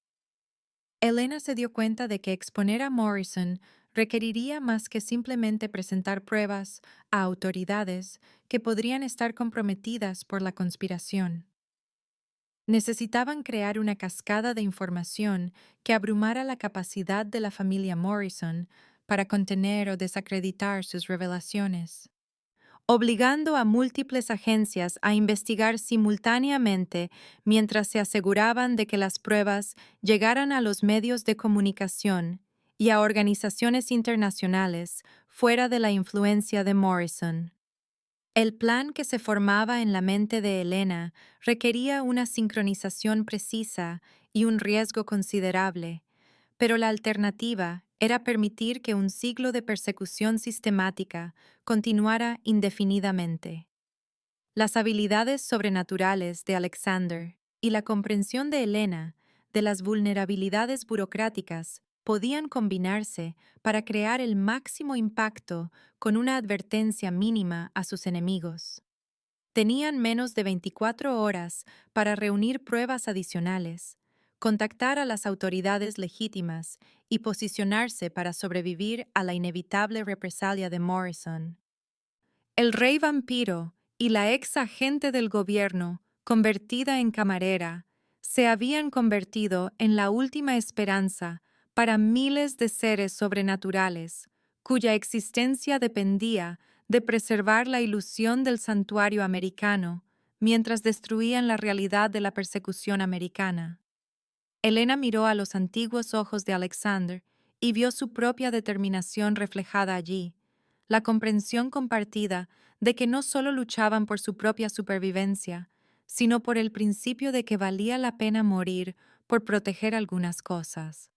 Elena se dio cuenta de que exponer a Morrison requeriría más que simplemente presentar pruebas a autoridades que podrían estar comprometidas por la conspiración. Necesitaban crear una cascada de información que abrumara la capacidad de la familia Morrison para contener o desacreditar sus revelaciones, obligando a múltiples agencias a investigar simultáneamente mientras se aseguraban de que las pruebas llegaran a los medios de comunicación y a organizaciones internacionales fuera de la influencia de Morrison. El plan que se formaba en la mente de Elena requería una sincronización precisa y un riesgo considerable, pero la alternativa era permitir que un siglo de persecución sistemática continuara indefinidamente. Las habilidades sobrenaturales de Alexander y la comprensión de Elena de las vulnerabilidades burocráticas podían combinarse para crear el máximo impacto con una advertencia mínima a sus enemigos. Tenían menos de 24 horas para reunir pruebas adicionales, contactar a las autoridades legítimas y posicionarse para sobrevivir a la inevitable represalia de Morrison. El rey vampiro y la ex agente del gobierno, convertida en camarera, se habían convertido en la última esperanza para miles de seres sobrenaturales, cuya existencia dependía de preservar la ilusión del santuario americano mientras destruían la realidad de la persecución americana. Elena miró a los antiguos ojos de Alexander y vio su propia determinación reflejada allí, la comprensión compartida de que no solo luchaban por su propia supervivencia, sino por el principio de que valía la pena morir por proteger algunas cosas.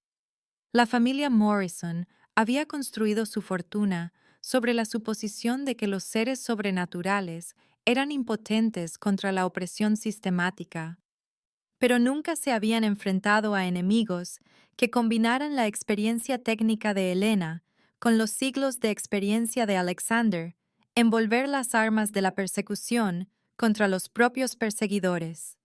La familia Morrison había construido su fortuna sobre la suposición de que los seres sobrenaturales eran impotentes contra la opresión sistemática, pero nunca se habían enfrentado a enemigos que combinaran la experiencia técnica de Elena con los siglos de experiencia de Alexander, envolver las armas de la persecución contra los propios perseguidores.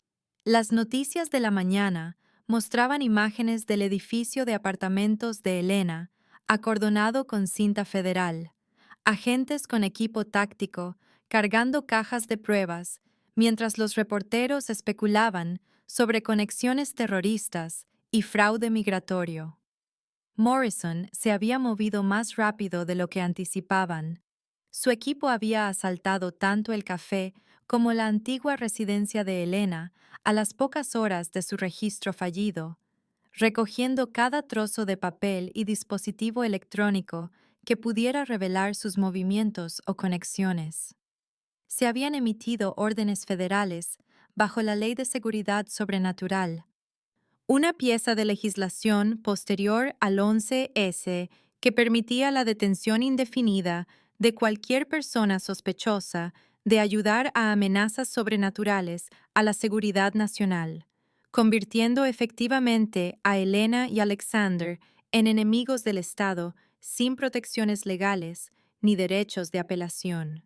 Las noticias de la mañana mostraban imágenes del edificio de apartamentos de Elena, acordonado con cinta federal, agentes con equipo táctico cargando cajas de pruebas, mientras los reporteros especulaban sobre conexiones terroristas y fraude migratorio. Morrison se había movido más rápido de lo que anticipaban. Su equipo había asaltado tanto el café como la antigua residencia de Elena a las pocas horas de su registro fallido, recogiendo cada trozo de papel y dispositivo electrónico que pudiera revelar sus movimientos o conexiones. Se habían emitido órdenes federales bajo la Ley de Seguridad Sobrenatural, una pieza de legislación posterior al 11S que permitía la detención indefinida de cualquier persona sospechosa de ayudar a amenazas sobrenaturales a la seguridad nacional, convirtiendo efectivamente a Elena y Alexander en enemigos del Estado sin protecciones legales ni derechos de apelación.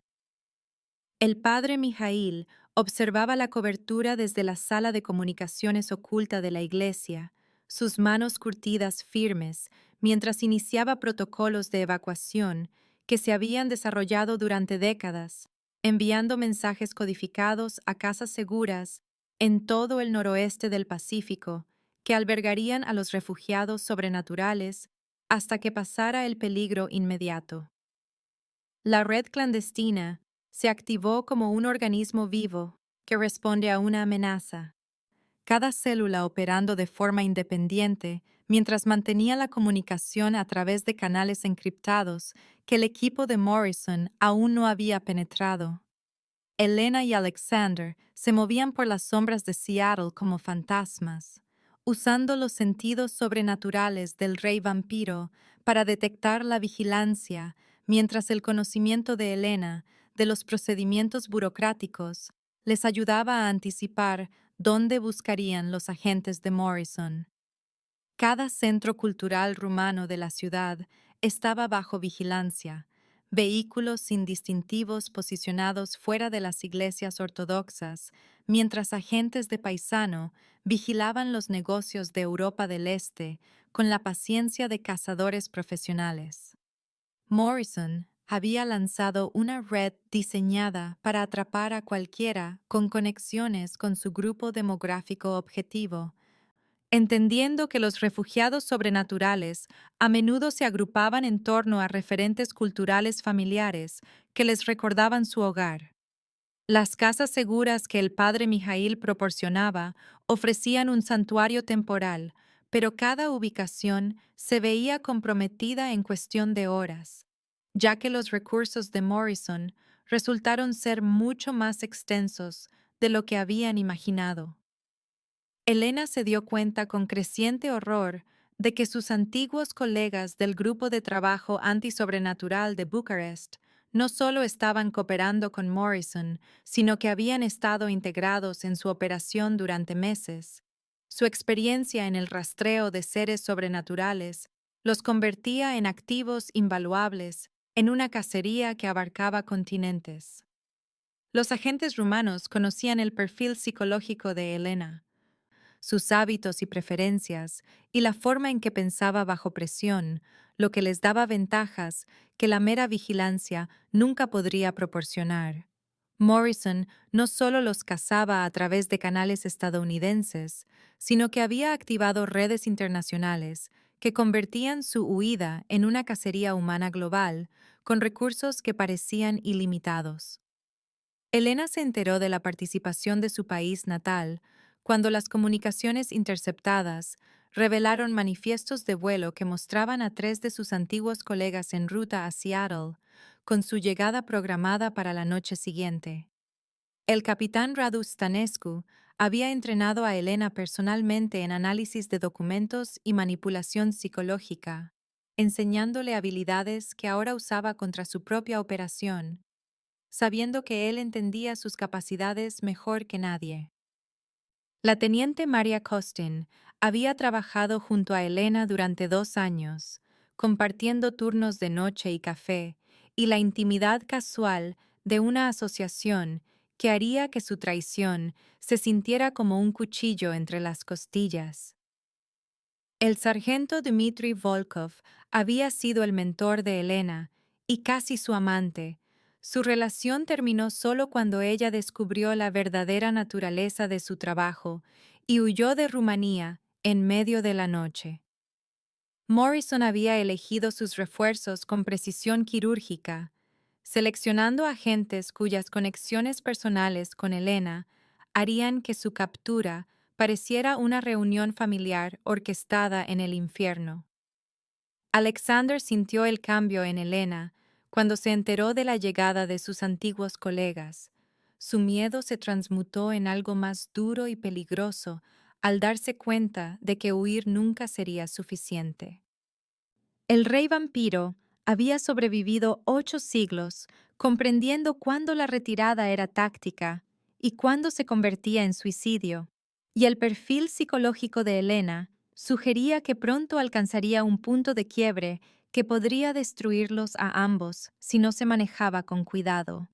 El padre Mijail observaba la cobertura desde la sala de comunicaciones oculta de la iglesia, sus manos curtidas firmes, mientras iniciaba protocolos de evacuación que se habían desarrollado durante décadas, enviando mensajes codificados a casas seguras en todo el noroeste del Pacífico, que albergarían a los refugiados sobrenaturales hasta que pasara el peligro inmediato. La red clandestina se activó como un organismo vivo que responde a una amenaza, cada célula operando de forma independiente mientras mantenía la comunicación a través de canales encriptados que el equipo de Morrison aún no había penetrado. Elena y Alexander se movían por las sombras de Seattle como fantasmas, usando los sentidos sobrenaturales del rey vampiro para detectar la vigilancia, mientras el conocimiento de Elena de los procedimientos burocráticos les ayudaba a anticipar dónde buscarían los agentes de Morrison. Cada centro cultural rumano de la ciudad estaba bajo vigilancia, vehículos sin distintivos posicionados fuera de las iglesias ortodoxas, mientras agentes de paisano vigilaban los negocios de Europa del Este con la paciencia de cazadores profesionales. Morrison había lanzado una red diseñada para atrapar a cualquiera con conexiones con su grupo demográfico objetivo, entendiendo que los refugiados sobrenaturales a menudo se agrupaban en torno a referentes culturales familiares que les recordaban su hogar. Las casas seguras que el padre Mijail proporcionaba ofrecían un santuario temporal, pero cada ubicación se veía comprometida en cuestión de horas, ya que los recursos de Morrison resultaron ser mucho más extensos de lo que habían imaginado. Elena se dio cuenta con creciente horror de que sus antiguos colegas del grupo de trabajo antisobrenatural de Bucarest no solo estaban cooperando con Morrison, sino que habían estado integrados en su operación durante meses. Su experiencia en el rastreo de seres sobrenaturales los convertía en activos invaluables en una cacería que abarcaba continentes. Los agentes rumanos conocían el perfil psicológico de Elena, sus hábitos y preferencias, y la forma en que pensaba bajo presión, lo que les daba ventajas que la mera vigilancia nunca podría proporcionar. Morrison no solo los cazaba a través de canales estadounidenses, sino que había activado redes internacionales que convertían su huida en una cacería humana global, con recursos que parecían ilimitados. Elena se enteró de la participación de su país natal cuando las comunicaciones interceptadas revelaron manifiestos de vuelo que mostraban a tres de sus antiguos colegas en ruta a Seattle, con su llegada programada para la noche siguiente. El capitán Radu Stanescu había entrenado a Elena personalmente en análisis de documentos y manipulación psicológica, enseñándole habilidades que ahora usaba contra su propia operación, sabiendo que él entendía sus capacidades mejor que nadie. La teniente Maria Costin había trabajado junto a Elena durante 2 años, compartiendo turnos de noche y café y la intimidad casual de una asociación que haría que su traición se sintiera como un cuchillo entre las costillas. El sargento Dmitry Volkov había sido el mentor de Elena y casi su amante. Su relación terminó solo cuando ella descubrió la verdadera naturaleza de su trabajo y huyó de Rumanía en medio de la noche. Morrison había elegido sus refuerzos con precisión quirúrgica, seleccionando agentes cuyas conexiones personales con Elena harían que su captura pareciera una reunión familiar orquestada en el infierno. Alexander sintió el cambio en Elena cuando se enteró de la llegada de sus antiguos colegas. Su miedo se transmutó en algo más duro y peligroso al darse cuenta de que huir nunca sería suficiente. El rey vampiro había sobrevivido 8 siglos, comprendiendo cuándo la retirada era táctica y cuándo se convertía en suicidio, y el perfil psicológico de Elena sugería que pronto alcanzaría un punto de quiebre que podría destruirlos a ambos si no se manejaba con cuidado.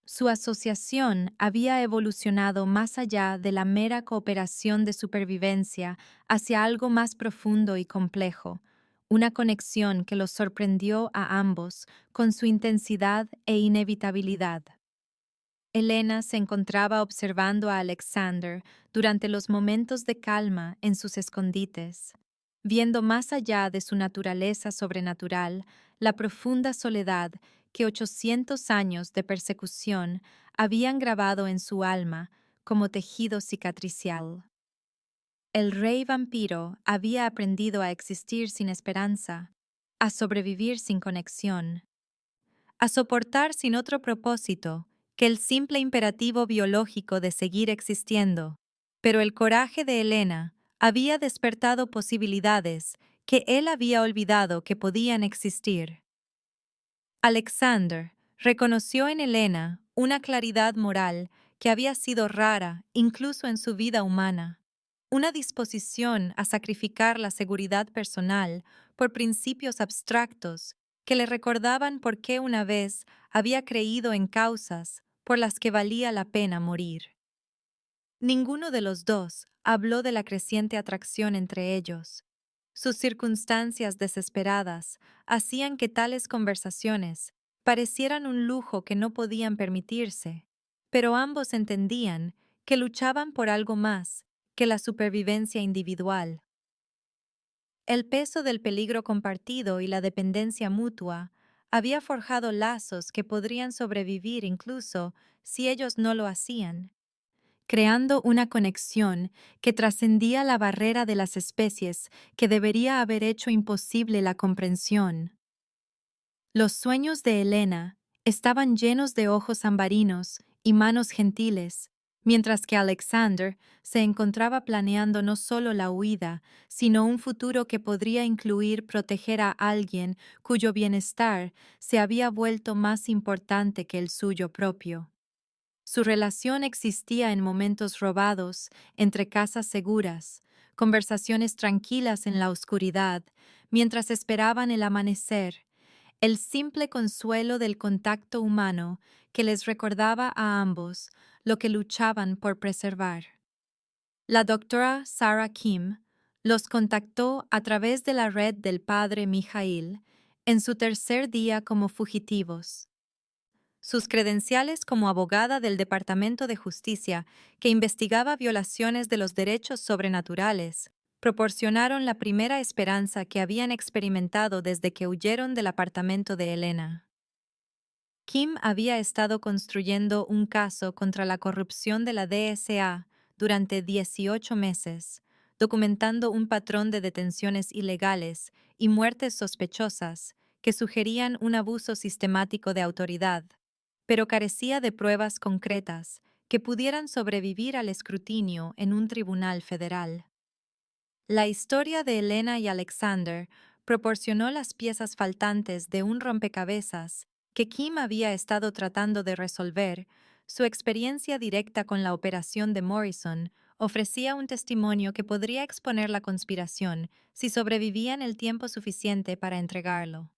Su asociación había evolucionado más allá de la mera cooperación de supervivencia hacia algo más profundo y complejo, una conexión que los sorprendió a ambos con su intensidad e inevitabilidad. Elena se encontraba observando a Alexander durante los momentos de calma en sus escondites, viendo más allá de su naturaleza sobrenatural la profunda soledad que 800 años de persecución habían grabado en su alma como tejido cicatricial. El rey vampiro había aprendido a existir sin esperanza, a sobrevivir sin conexión, a soportar sin otro propósito que el simple imperativo biológico de seguir existiendo. Pero el coraje de Elena había despertado posibilidades que él había olvidado que podían existir. Alexander reconoció en Elena una claridad moral que había sido rara incluso en su vida humana, una disposición a sacrificar la seguridad personal por principios abstractos que le recordaban por qué una vez había creído en causas por las que valía la pena morir. Ninguno de los dos habló de la creciente atracción entre ellos. Sus circunstancias desesperadas hacían que tales conversaciones parecieran un lujo que no podían permitirse, pero ambos entendían que luchaban por algo más que la supervivencia individual. El peso del peligro compartido y la dependencia mutua había forjado lazos que podrían sobrevivir incluso si ellos no lo hacían, creando una conexión que trascendía la barrera de las especies que debería haber hecho imposible la comprensión. Los sueños de Elena estaban llenos de ojos ambarinos y manos gentiles, mientras que Alexander se encontraba planeando no solo la huida, sino un futuro que podría incluir proteger a alguien cuyo bienestar se había vuelto más importante que el suyo propio. Su relación existía en momentos robados, entre casas seguras, conversaciones tranquilas en la oscuridad, mientras esperaban el amanecer, el simple consuelo del contacto humano que les recordaba a ambos lo que luchaban por preservar. La doctora Sarah Kim los contactó a través de la red del padre Mijail en su tercer día como fugitivos. Sus credenciales como abogada del Departamento de Justicia, que investigaba violaciones de los derechos sobrenaturales, proporcionaron la primera esperanza que habían experimentado desde que huyeron del apartamento de Elena. Kim había estado construyendo un caso contra la corrupción de la DSA durante 18 meses, documentando un patrón de detenciones ilegales y muertes sospechosas que sugerían un abuso sistemático de autoridad, pero carecía de pruebas concretas que pudieran sobrevivir al escrutinio en un tribunal federal. La historia de Elena y Alexander proporcionó las piezas faltantes de un rompecabezas que Kim había estado tratando de resolver. Su experiencia directa con la operación de Morrison ofrecía un testimonio que podría exponer la conspiración si sobrevivían el tiempo suficiente para entregarlo.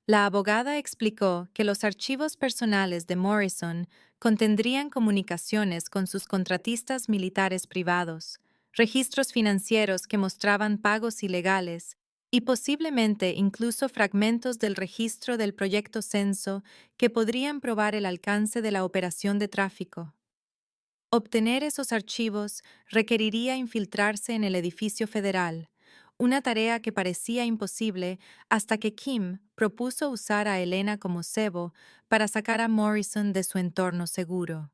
La abogada explicó que los archivos personales de Morrison contendrían comunicaciones con sus contratistas militares privados, registros financieros que mostraban pagos ilegales y posiblemente incluso fragmentos del registro del proyecto Censo que podrían probar el alcance de la operación de tráfico. Obtener esos archivos requeriría infiltrarse en el edificio federal, una tarea que parecía imposible hasta que Kim propuso usar a Elena como cebo para sacar a Morrison de su entorno seguro.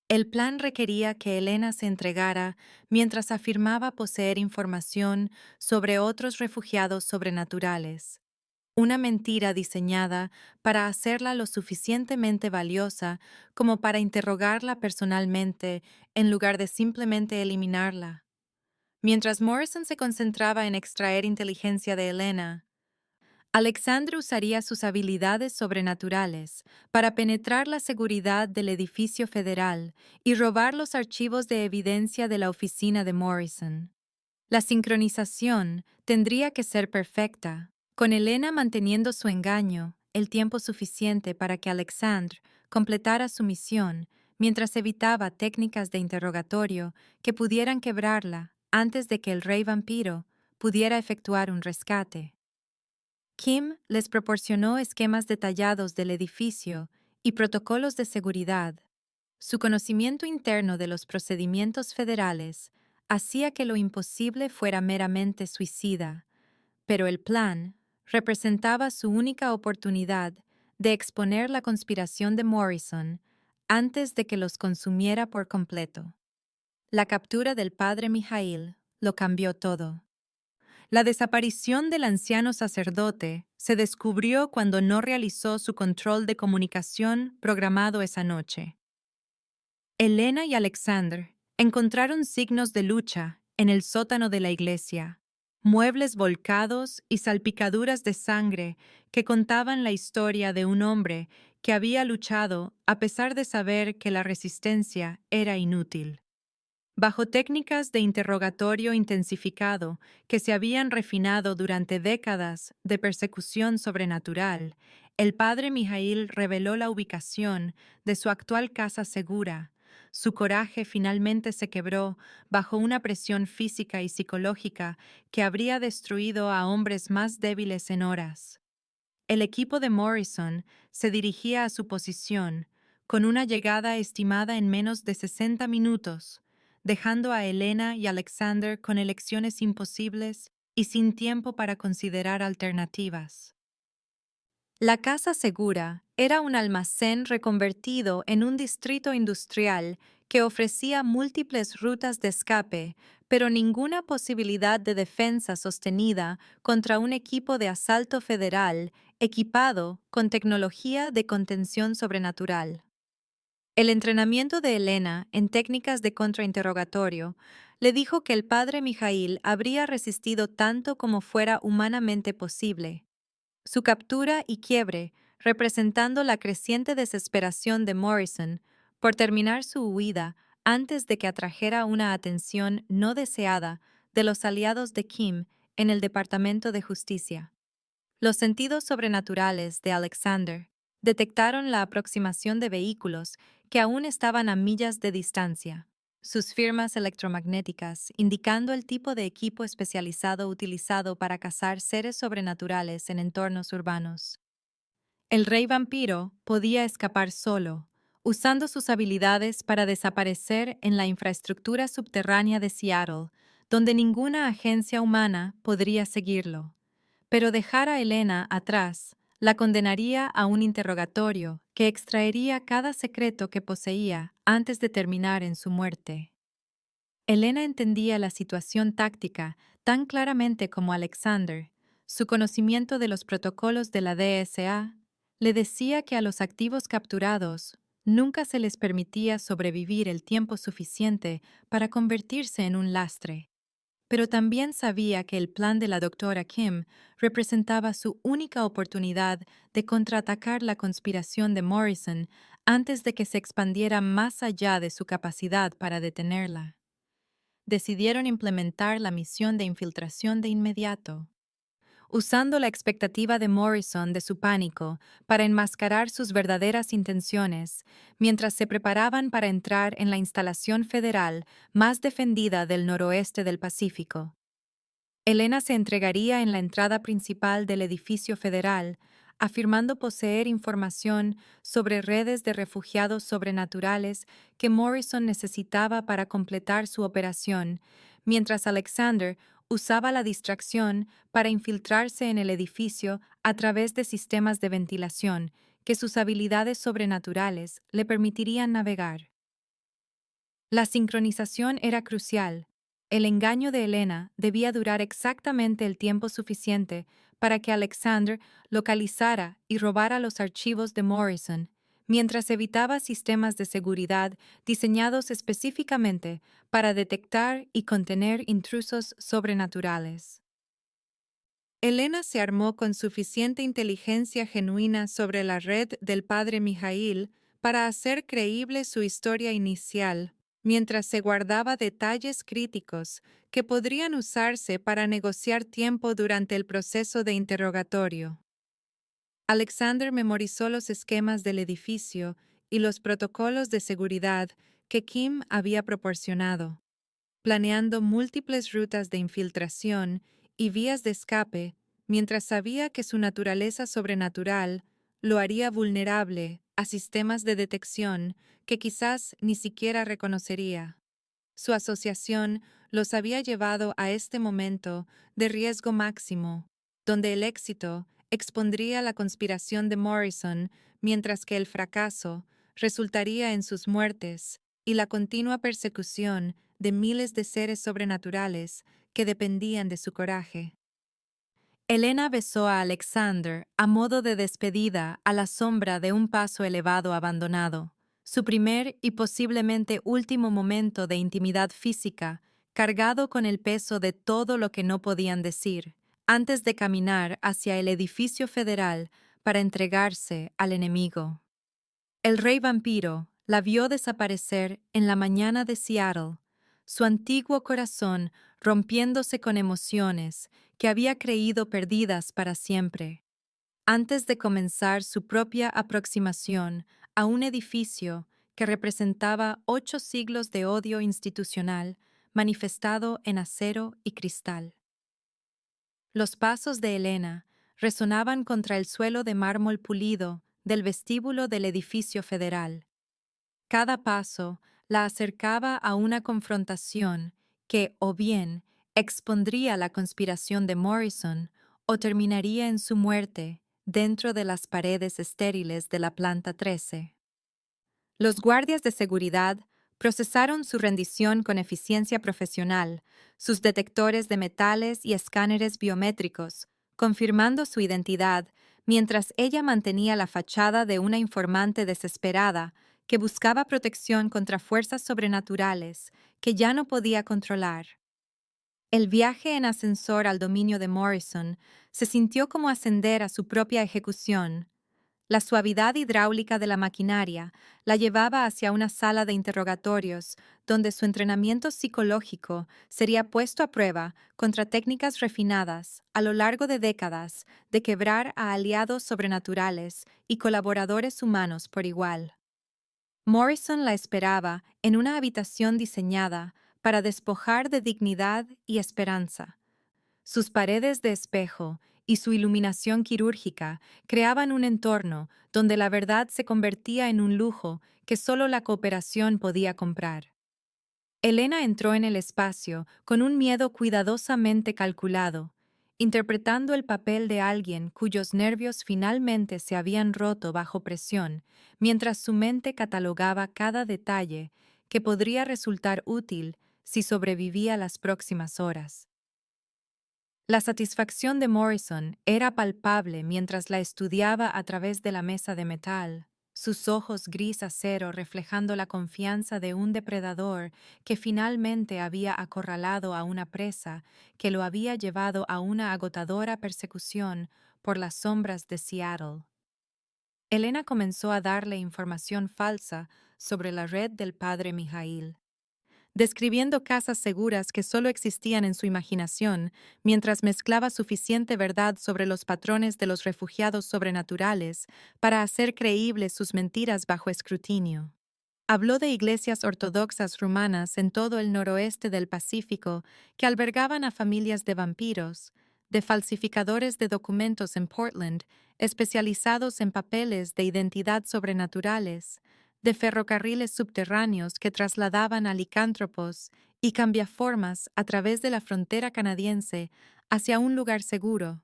El plan requería que Elena se entregara mientras afirmaba poseer información sobre otros refugiados sobrenaturales, una mentira diseñada para hacerla lo suficientemente valiosa como para interrogarla personalmente en lugar de simplemente eliminarla. Mientras Morrison se concentraba en extraer inteligencia de Elena, Alexander usaría sus habilidades sobrenaturales para penetrar la seguridad del edificio federal y robar los archivos de evidencia de la oficina de Morrison. La sincronización tendría que ser perfecta, con Elena manteniendo su engaño el tiempo suficiente para que Alexandre completara su misión mientras evitaba técnicas de interrogatorio que pudieran quebrarla antes de que el rey vampiro pudiera efectuar un rescate. Kim les proporcionó esquemas detallados del edificio y protocolos de seguridad. Su conocimiento interno de los procedimientos federales hacía que lo imposible fuera meramente suicida, pero el plan representaba su única oportunidad de exponer la conspiración de Morrison antes de que los consumiera por completo. La captura del padre Mijail lo cambió todo. La desaparición del anciano sacerdote se descubrió cuando no realizó su control de comunicación programado esa noche. Elena y Alexander encontraron signos de lucha en el sótano de la iglesia, muebles volcados y salpicaduras de sangre que contaban la historia de un hombre que había luchado a pesar de saber que la resistencia era inútil. Bajo técnicas de interrogatorio intensificado que se habían refinado durante décadas de persecución sobrenatural, el padre Mijail reveló la ubicación de su actual casa segura. Su coraje finalmente se quebró bajo una presión física y psicológica que habría destruido a hombres más débiles en horas. El equipo de Morrison se dirigía a su posición, con una llegada estimada en menos de 60 minutos, dejando a Elena y Alexander con elecciones imposibles y sin tiempo para considerar alternativas. La Casa Segura era un almacén reconvertido en un distrito industrial que ofrecía múltiples rutas de escape, pero ninguna posibilidad de defensa sostenida contra un equipo de asalto federal equipado con tecnología de contención sobrenatural. El entrenamiento de Elena en técnicas de contrainterrogatorio le dijo que el padre Mijail habría resistido tanto como fuera humanamente posible. Su captura y quiebre, representando la creciente desesperación de Morrison por terminar su huida antes de que atrajera una atención no deseada de los aliados de Kim en el Departamento de Justicia. Los sentidos sobrenaturales de Alexander detectaron la aproximación de vehículos que aún estaban a millas de distancia, sus firmas electromagnéticas indicando el tipo de equipo especializado utilizado para cazar seres sobrenaturales en entornos urbanos. El rey vampiro podía escapar solo, usando sus habilidades para desaparecer en la infraestructura subterránea de Seattle, donde ninguna agencia humana podría seguirlo. Pero dejar a Elena atrás la condenaría a un interrogatorio que extraería cada secreto que poseía antes de terminar en su muerte. Elena entendía la situación táctica tan claramente como Alexander. Su conocimiento de los protocolos de la DSA le decía que a los activos capturados nunca se les permitía sobrevivir el tiempo suficiente para convertirse en un lastre. Pero también sabía que el plan de la doctora Kim representaba su única oportunidad de contraatacar la conspiración de Morrison antes de que se expandiera más allá de su capacidad para detenerla. Decidieron implementar la misión de infiltración de inmediato, usando la expectativa de Morrison de su pánico para enmascarar sus verdaderas intenciones, mientras se preparaban para entrar en la instalación federal más defendida del noroeste del Pacífico. Elena se entregaría en la entrada principal del edificio federal, afirmando poseer información sobre redes de refugiados sobrenaturales que Morrison necesitaba para completar su operación, mientras Alexander usaba la distracción para infiltrarse en el edificio a través de sistemas de ventilación que sus habilidades sobrenaturales le permitirían navegar. La sincronización era crucial. El engaño de Elena debía durar exactamente el tiempo suficiente para que Alexander localizara y robara los archivos de Morrison, mientras evitaba sistemas de seguridad diseñados específicamente para detectar y contener intrusos sobrenaturales. Elena se armó con suficiente inteligencia genuina sobre la red del padre Mijail para hacer creíble su historia inicial, mientras se guardaba detalles críticos que podrían usarse para negociar tiempo durante el proceso de interrogatorio. Alexander memorizó los esquemas del edificio y los protocolos de seguridad que Kim había proporcionado, planeando múltiples rutas de infiltración y vías de escape, mientras sabía que su naturaleza sobrenatural lo haría vulnerable a sistemas de detección que quizás ni siquiera reconocería. Su asociación los había llevado a este momento de riesgo máximo, donde el éxito expondría la conspiración de Morrison, mientras que el fracaso resultaría en sus muertes y la continua persecución de miles de seres sobrenaturales que dependían de su coraje. Elena besó a Alexander a modo de despedida a la sombra de un paso elevado abandonado, su primer y posiblemente último momento de intimidad física, cargado con el peso de todo lo que no podían decir, antes de caminar hacia el edificio federal para entregarse al enemigo. El rey vampiro la vio desaparecer en la mañana de Seattle, su antiguo corazón rompiéndose con emociones que había creído perdidas para siempre, antes de comenzar su propia aproximación a un edificio que representaba 8 siglos de odio institucional manifestado en acero y cristal. Los pasos de Elena resonaban contra el suelo de mármol pulido del vestíbulo del edificio federal. Cada paso la acercaba a una confrontación que, o bien, expondría la conspiración de Morrison o terminaría en su muerte dentro de las paredes estériles de la planta 13. Los guardias de seguridad procesaron su rendición con eficiencia profesional, sus detectores de metales y escáneres biométricos, confirmando su identidad, mientras ella mantenía la fachada de una informante desesperada que buscaba protección contra fuerzas sobrenaturales que ya no podía controlar. El viaje en ascensor al dominio de Morrison se sintió como ascender a su propia ejecución. La suavidad hidráulica de la maquinaria la llevaba hacia una sala de interrogatorios donde su entrenamiento psicológico sería puesto a prueba contra técnicas refinadas a lo largo de décadas de quebrar a aliados sobrenaturales y colaboradores humanos por igual. Morrison la esperaba en una habitación diseñada para despojar de dignidad y esperanza. Sus paredes de espejo y su iluminación quirúrgica creaban un entorno donde la verdad se convertía en un lujo que solo la cooperación podía comprar. Elena entró en el espacio con un miedo cuidadosamente calculado, interpretando el papel de alguien cuyos nervios finalmente se habían roto bajo presión, mientras su mente catalogaba cada detalle que podría resultar útil si sobrevivía las próximas horas. La satisfacción de Morrison era palpable mientras la estudiaba a través de la mesa de metal, sus ojos gris acero reflejando la confianza de un depredador que finalmente había acorralado a una presa que lo había llevado a una agotadora persecución por las sombras de Seattle. Elena comenzó a darle información falsa sobre la red del padre Mijail, describiendo casas seguras que solo existían en su imaginación, mientras mezclaba suficiente verdad sobre los patrones de los refugiados sobrenaturales para hacer creíbles sus mentiras bajo escrutinio. Habló de iglesias ortodoxas rumanas en todo el noroeste del Pacífico que albergaban a familias de vampiros, de falsificadores de documentos en Portland, especializados en papeles de identidad sobrenaturales, de ferrocarriles subterráneos que trasladaban a licántropos y cambiaformas a través de la frontera canadiense hacia un lugar seguro.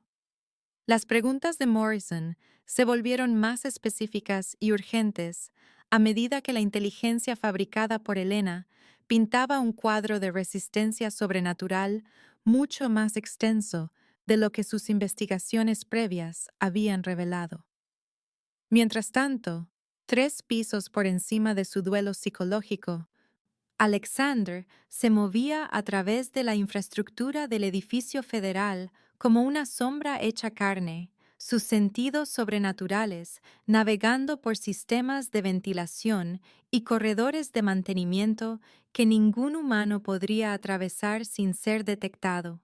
Las preguntas de Morrison se volvieron más específicas y urgentes a medida que la inteligencia fabricada por Elena pintaba un cuadro de resistencia sobrenatural mucho más extenso de lo que sus investigaciones previas habían revelado. Mientras tanto, 3 pisos por encima de su duelo psicológico, Alexander se movía a través de la infraestructura del edificio federal como una sombra hecha carne, sus sentidos sobrenaturales navegando por sistemas de ventilación y corredores de mantenimiento que ningún humano podría atravesar sin ser detectado.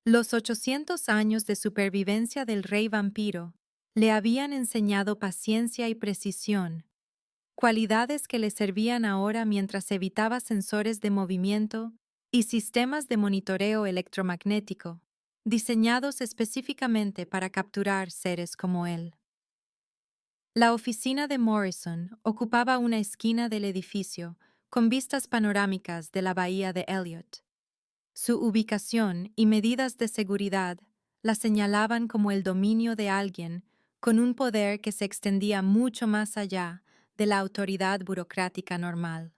Los 800 años de supervivencia del rey vampiro le habían enseñado paciencia y precisión, cualidades que le servían ahora mientras evitaba sensores de movimiento y sistemas de monitoreo electromagnético, diseñados específicamente para capturar seres como él. La oficina de Morrison ocupaba una esquina del edificio con vistas panorámicas de la bahía de Elliot. Su ubicación y medidas de seguridad la señalaban como el dominio de alguien con un poder que se extendía mucho más allá de la autoridad burocrática normal.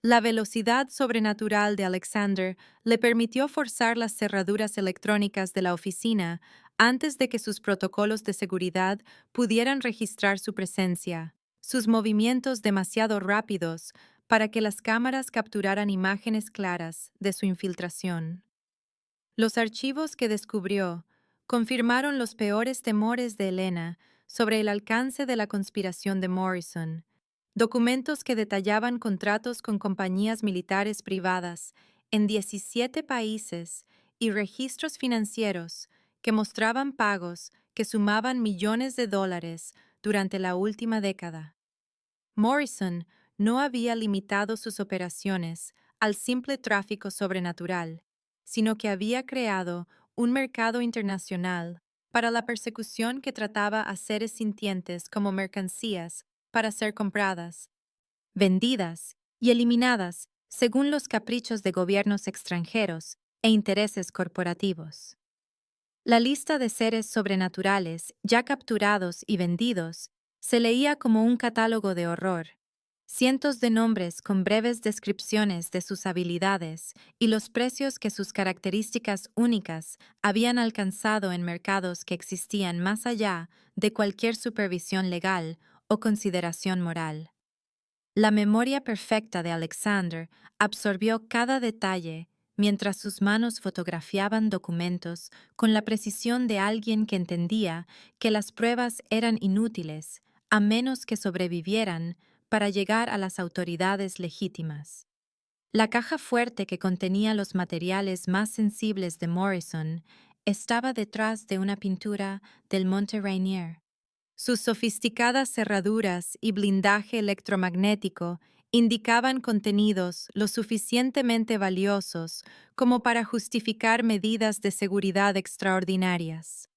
La velocidad sobrenatural de Alexander le permitió forzar las cerraduras electrónicas de la oficina antes de que sus protocolos de seguridad pudieran registrar su presencia, sus movimientos demasiado rápidos para que las cámaras capturaran imágenes claras de su infiltración. Los archivos que descubrió confirmaron los peores temores de Elena sobre el alcance de la conspiración de Morrison, documentos que detallaban contratos con compañías militares privadas en 17 países y registros financieros que mostraban pagos que sumaban millones de dólares durante la última década. Morrison no había limitado sus operaciones al simple tráfico sobrenatural, sino que había creado un mercado internacional para la persecución que trataba a seres sintientes como mercancías para ser compradas, vendidas y eliminadas según los caprichos de gobiernos extranjeros e intereses corporativos. La lista de seres sobrenaturales ya capturados y vendidos se leía como un catálogo de horror. Cientos de nombres con breves descripciones de sus habilidades y los precios que sus características únicas habían alcanzado en mercados que existían más allá de cualquier supervisión legal o consideración moral. La memoria perfecta de Alexander absorbió cada detalle mientras sus manos fotografiaban documentos con la precisión de alguien que entendía que las pruebas eran inútiles a menos que sobrevivieran para llegar a las autoridades legítimas. La caja fuerte que contenía los materiales más sensibles de Morrison estaba detrás de una pintura del Monte Rainier. Sus sofisticadas cerraduras y blindaje electromagnético indicaban contenidos lo suficientemente valiosos como para justificar medidas de seguridad extraordinarias.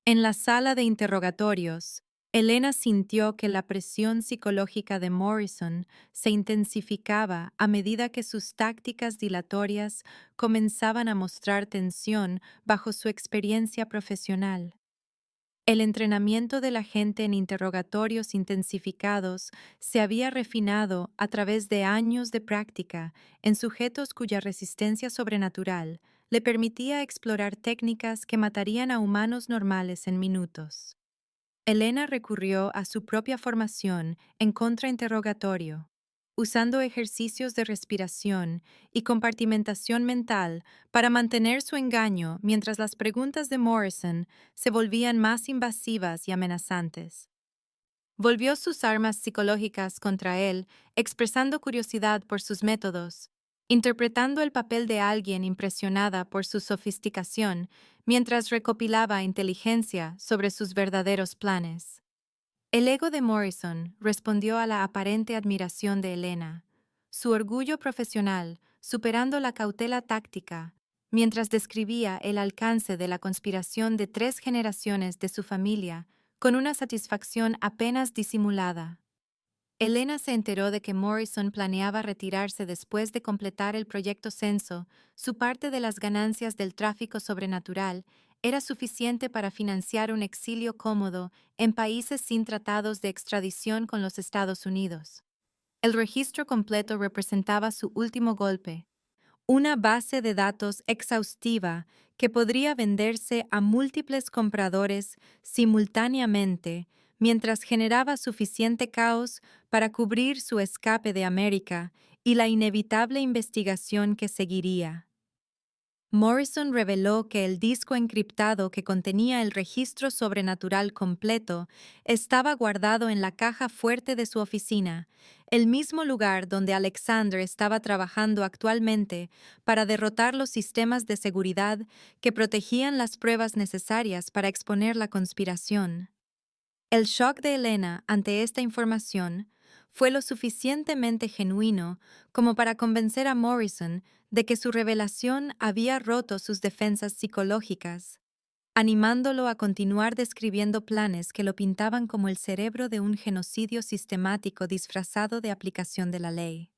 En la sala de interrogatorios, Elena sintió que la presión psicológica de Morrison se intensificaba a medida que sus tácticas dilatorias comenzaban a mostrar tensión bajo su experiencia profesional. El entrenamiento de la gente en interrogatorios intensificados se había refinado a través de años de práctica en sujetos cuya resistencia sobrenatural le permitía explorar técnicas que matarían a humanos normales en minutos. Elena recurrió a su propia formación en contrainterrogatorio, usando ejercicios de respiración y compartimentación mental para mantener su engaño mientras las preguntas de Morrison se volvían más invasivas y amenazantes. Volvió sus armas psicológicas contra él, expresando curiosidad por sus métodos, interpretando el papel de alguien impresionada por su sofisticación mientras recopilaba inteligencia sobre sus verdaderos planes. El ego de Morrison respondió a la aparente admiración de Elena, su orgullo profesional superando la cautela táctica, mientras describía el alcance de la conspiración de 3 generaciones de su familia con una satisfacción apenas disimulada. Elena se enteró de que Morrison planeaba retirarse después de completar el proyecto Censo. Su parte de las ganancias del tráfico sobrenatural era suficiente para financiar un exilio cómodo en países sin tratados de extradición con los Estados Unidos. El registro completo representaba su último golpe, una base de datos exhaustiva que podría venderse a múltiples compradores simultáneamente mientras generaba suficiente caos para cubrir su escape de América y la inevitable investigación que seguiría. Morrison reveló que el disco encriptado que contenía el registro sobrenatural completo estaba guardado en la caja fuerte de su oficina, el mismo lugar donde Alexander estaba trabajando actualmente para derrotar los sistemas de seguridad que protegían las pruebas necesarias para exponer la conspiración. El shock de Elena ante esta información fue lo suficientemente genuino como para convencer a Morrison de que su revelación había roto sus defensas psicológicas, animándolo a continuar describiendo planes que lo pintaban como el cerebro de un genocidio sistemático disfrazado de aplicación de la ley.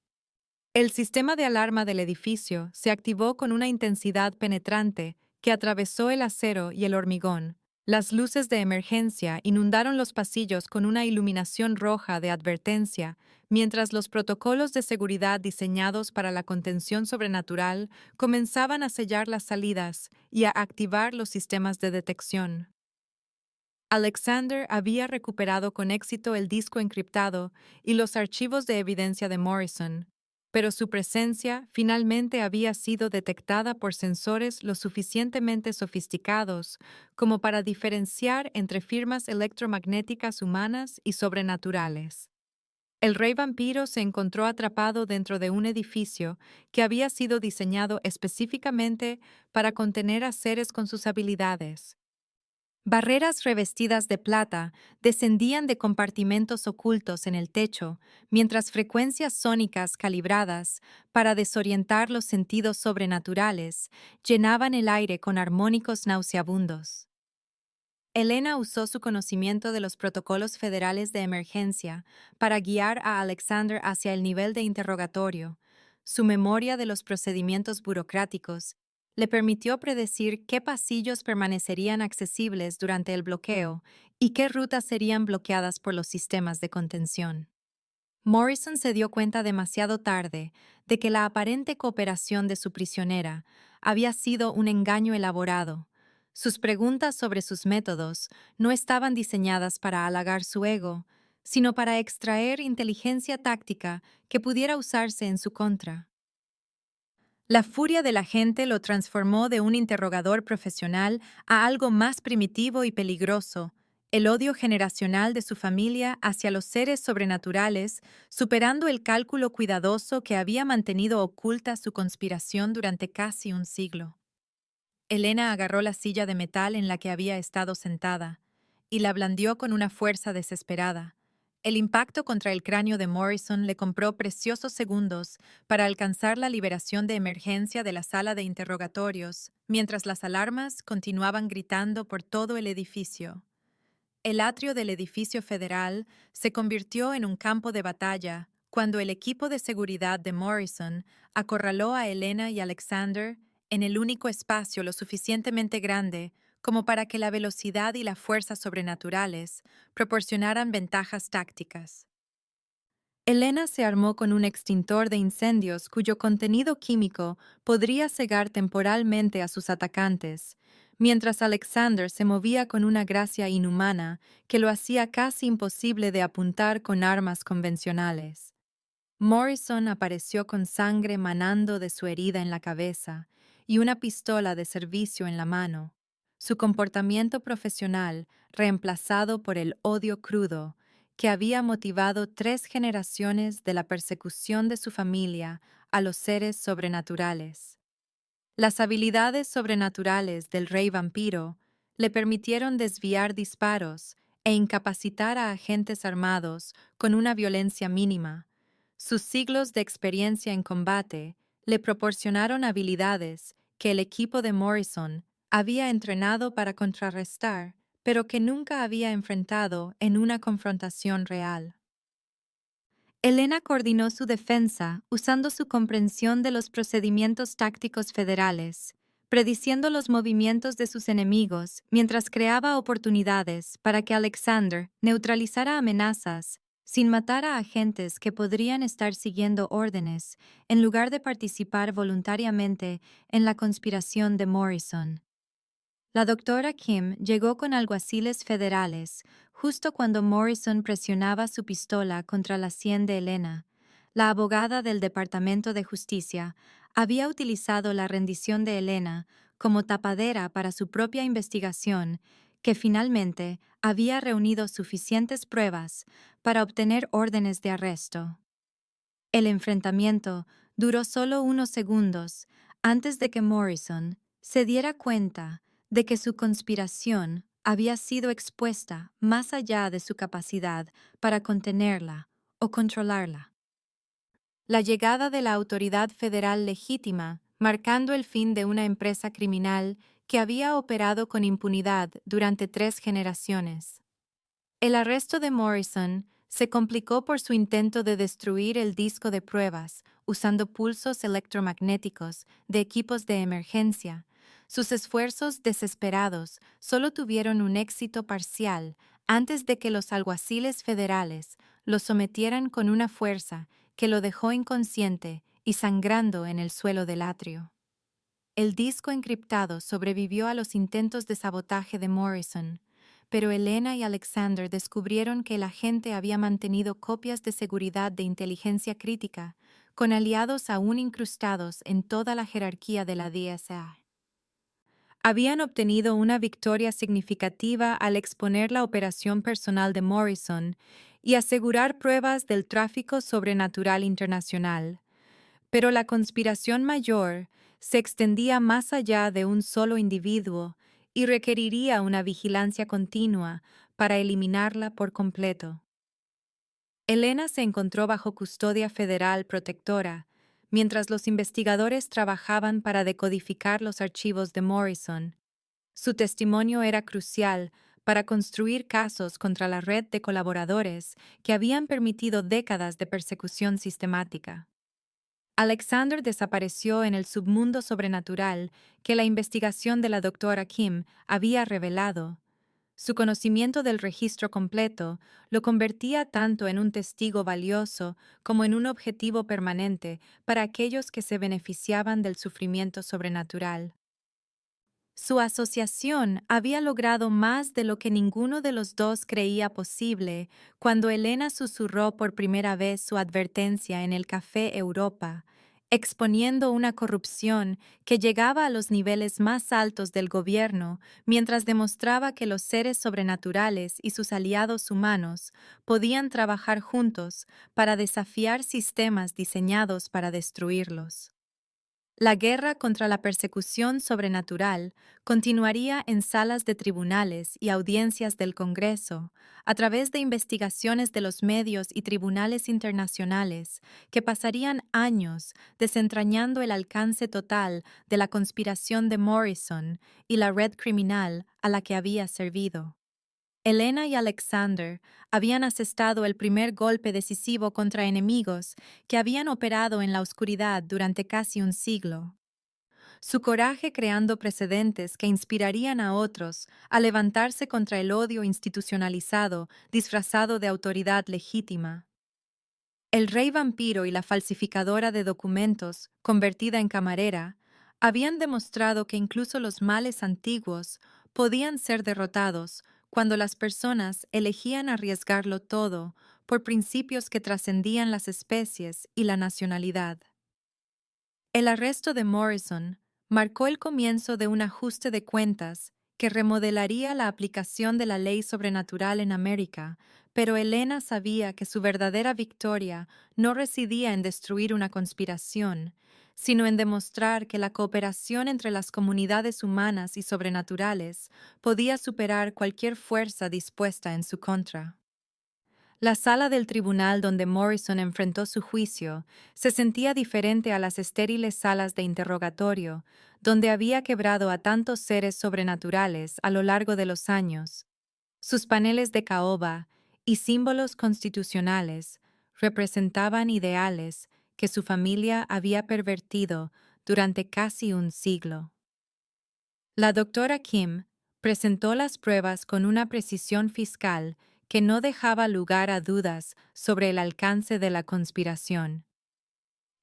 El sistema de alarma del edificio se activó con una intensidad penetrante que atravesó el acero y el hormigón. Las luces de emergencia inundaron los pasillos con una iluminación roja de advertencia, mientras los protocolos de seguridad diseñados para la contención sobrenatural comenzaban a sellar las salidas y a activar los sistemas de detección. Alexander había recuperado con éxito el disco encriptado y los archivos de evidencia de Morrison, pero su presencia finalmente había sido detectada por sensores lo suficientemente sofisticados como para diferenciar entre firmas electromagnéticas humanas y sobrenaturales. El rey vampiro se encontró atrapado dentro de un edificio que había sido diseñado específicamente para contener a seres con sus habilidades. Barreras revestidas de plata descendían de compartimentos ocultos en el techo, mientras frecuencias sónicas calibradas para desorientar los sentidos sobrenaturales llenaban el aire con armónicos nauseabundos. Elena usó su conocimiento de los protocolos federales de emergencia para guiar a Alexander hacia el nivel de interrogatorio. Su memoria de los procedimientos burocráticos le permitió predecir qué pasillos permanecerían accesibles durante el bloqueo y qué rutas serían bloqueadas por los sistemas de contención. Morrison se dio cuenta demasiado tarde de que la aparente cooperación de su prisionera había sido un engaño elaborado. Sus preguntas sobre sus métodos no estaban diseñadas para halagar su ego, sino para extraer inteligencia táctica que pudiera usarse en su contra. La furia de la gente lo transformó de un interrogador profesional a algo más primitivo y peligroso, el odio generacional de su familia hacia los seres sobrenaturales, superando el cálculo cuidadoso que había mantenido oculta su conspiración durante casi un siglo. Elena agarró la silla de metal en la que había estado sentada y la blandió con una fuerza desesperada. El impacto contra el cráneo de Morrison le compró preciosos segundos para alcanzar la liberación de emergencia de la sala de interrogatorios, mientras las alarmas continuaban gritando por todo el edificio. El atrio del edificio federal se convirtió en un campo de batalla cuando el equipo de seguridad de Morrison acorraló a Elena y Alexander en el único espacio lo suficientemente grande como para que la velocidad y la fuerza sobrenaturales proporcionaran ventajas tácticas. Elena se armó con un extintor de incendios cuyo contenido químico podría cegar temporalmente a sus atacantes, mientras Alexander se movía con una gracia inhumana que lo hacía casi imposible de apuntar con armas convencionales. Morrison apareció con sangre manando de su herida en la cabeza y una pistola de servicio en la mano. Su comportamiento profesional, reemplazado por el odio crudo, que había motivado 3 generaciones de la persecución de su familia a los seres sobrenaturales. Las habilidades sobrenaturales del rey vampiro le permitieron desviar disparos e incapacitar a agentes armados con una violencia mínima. Sus siglos de experiencia en combate le proporcionaron habilidades que el equipo de Morrison había entrenado para contrarrestar, pero que nunca había enfrentado en una confrontación real. Elena coordinó su defensa usando su comprensión de los procedimientos tácticos federales, prediciendo los movimientos de sus enemigos mientras creaba oportunidades para que Alexander neutralizara amenazas sin matar a agentes que podrían estar siguiendo órdenes en lugar de participar voluntariamente en la conspiración de Morrison. La doctora Kim llegó con alguaciles federales justo cuando Morrison presionaba su pistola contra la sien de Elena. La abogada del Departamento de Justicia había utilizado la rendición de Elena como tapadera para su propia investigación, que finalmente había reunido suficientes pruebas para obtener órdenes de arresto. El enfrentamiento duró solo unos segundos antes de que Morrison se diera cuenta de que su conspiración había sido expuesta más allá de su capacidad para contenerla o controlarla. La llegada de la autoridad federal legítima, marcando el fin de una empresa criminal que había operado con impunidad durante 3 generaciones. El arresto de Morrison se complicó por su intento de destruir el disco de pruebas usando pulsos electromagnéticos de equipos de emergencia. Sus esfuerzos desesperados solo tuvieron un éxito parcial antes de que los alguaciles federales lo sometieran con una fuerza que lo dejó inconsciente y sangrando en el suelo del atrio. El disco encriptado sobrevivió a los intentos de sabotaje de Morrison, pero Elena y Alexander descubrieron que el agente había mantenido copias de seguridad de inteligencia crítica, con aliados aún incrustados en toda la jerarquía de la DSA. Habían obtenido una victoria significativa al exponer la operación personal de Morrison y asegurar pruebas del tráfico sobrenatural internacional. Pero la conspiración mayor se extendía más allá de un solo individuo y requeriría una vigilancia continua para eliminarla por completo. Elena se encontró bajo custodia federal protectora, mientras los investigadores trabajaban para decodificar los archivos de Morrison. Su testimonio era crucial para construir casos contra la red de colaboradores que habían permitido décadas de persecución sistemática. Alexander desapareció en el submundo sobrenatural que la investigación de la doctora Kim había revelado. Su conocimiento del registro completo lo convertía tanto en un testigo valioso como en un objetivo permanente para aquellos que se beneficiaban del sufrimiento sobrenatural. Su asociación había logrado más de lo que ninguno de los dos creía posible cuando Elena susurró por primera vez su advertencia en el Café Europa, exponiendo una corrupción que llegaba a los niveles más altos del gobierno mientras demostraba que los seres sobrenaturales y sus aliados humanos podían trabajar juntos para desafiar sistemas diseñados para destruirlos. La guerra contra la persecución sobrenatural continuaría en salas de tribunales y audiencias del Congreso, a través de investigaciones de los medios y tribunales internacionales que pasarían años desentrañando el alcance total de la conspiración de Morrison y la red criminal a la que había servido. Elena y Alexander habían asestado el primer golpe decisivo contra enemigos que habían operado en la oscuridad durante casi un siglo. Su coraje creando precedentes que inspirarían a otros a levantarse contra el odio institucionalizado disfrazado de autoridad legítima. El rey vampiro y la falsificadora de documentos, convertida en camarera, habían demostrado que incluso los males antiguos podían ser derrotados cuando las personas elegían arriesgarlo todo por principios que trascendían las especies y la nacionalidad. El arresto de Morrison marcó el comienzo de un ajuste de cuentas que remodelaría la aplicación de la ley sobrenatural en América, pero Elena sabía que su verdadera victoria no residía en destruir una conspiración, sino en demostrar que la cooperación entre las comunidades humanas y sobrenaturales podía superar cualquier fuerza dispuesta en su contra. La sala del tribunal donde Morrison enfrentó su juicio se sentía diferente a las estériles salas de interrogatorio, donde había quebrado a tantos seres sobrenaturales a lo largo de los años. Sus paneles de caoba y símbolos constitucionales representaban ideales que su familia había pervertido durante casi un siglo. La doctora Kim presentó las pruebas con una precisión fiscal que no dejaba lugar a dudas sobre el alcance de la conspiración.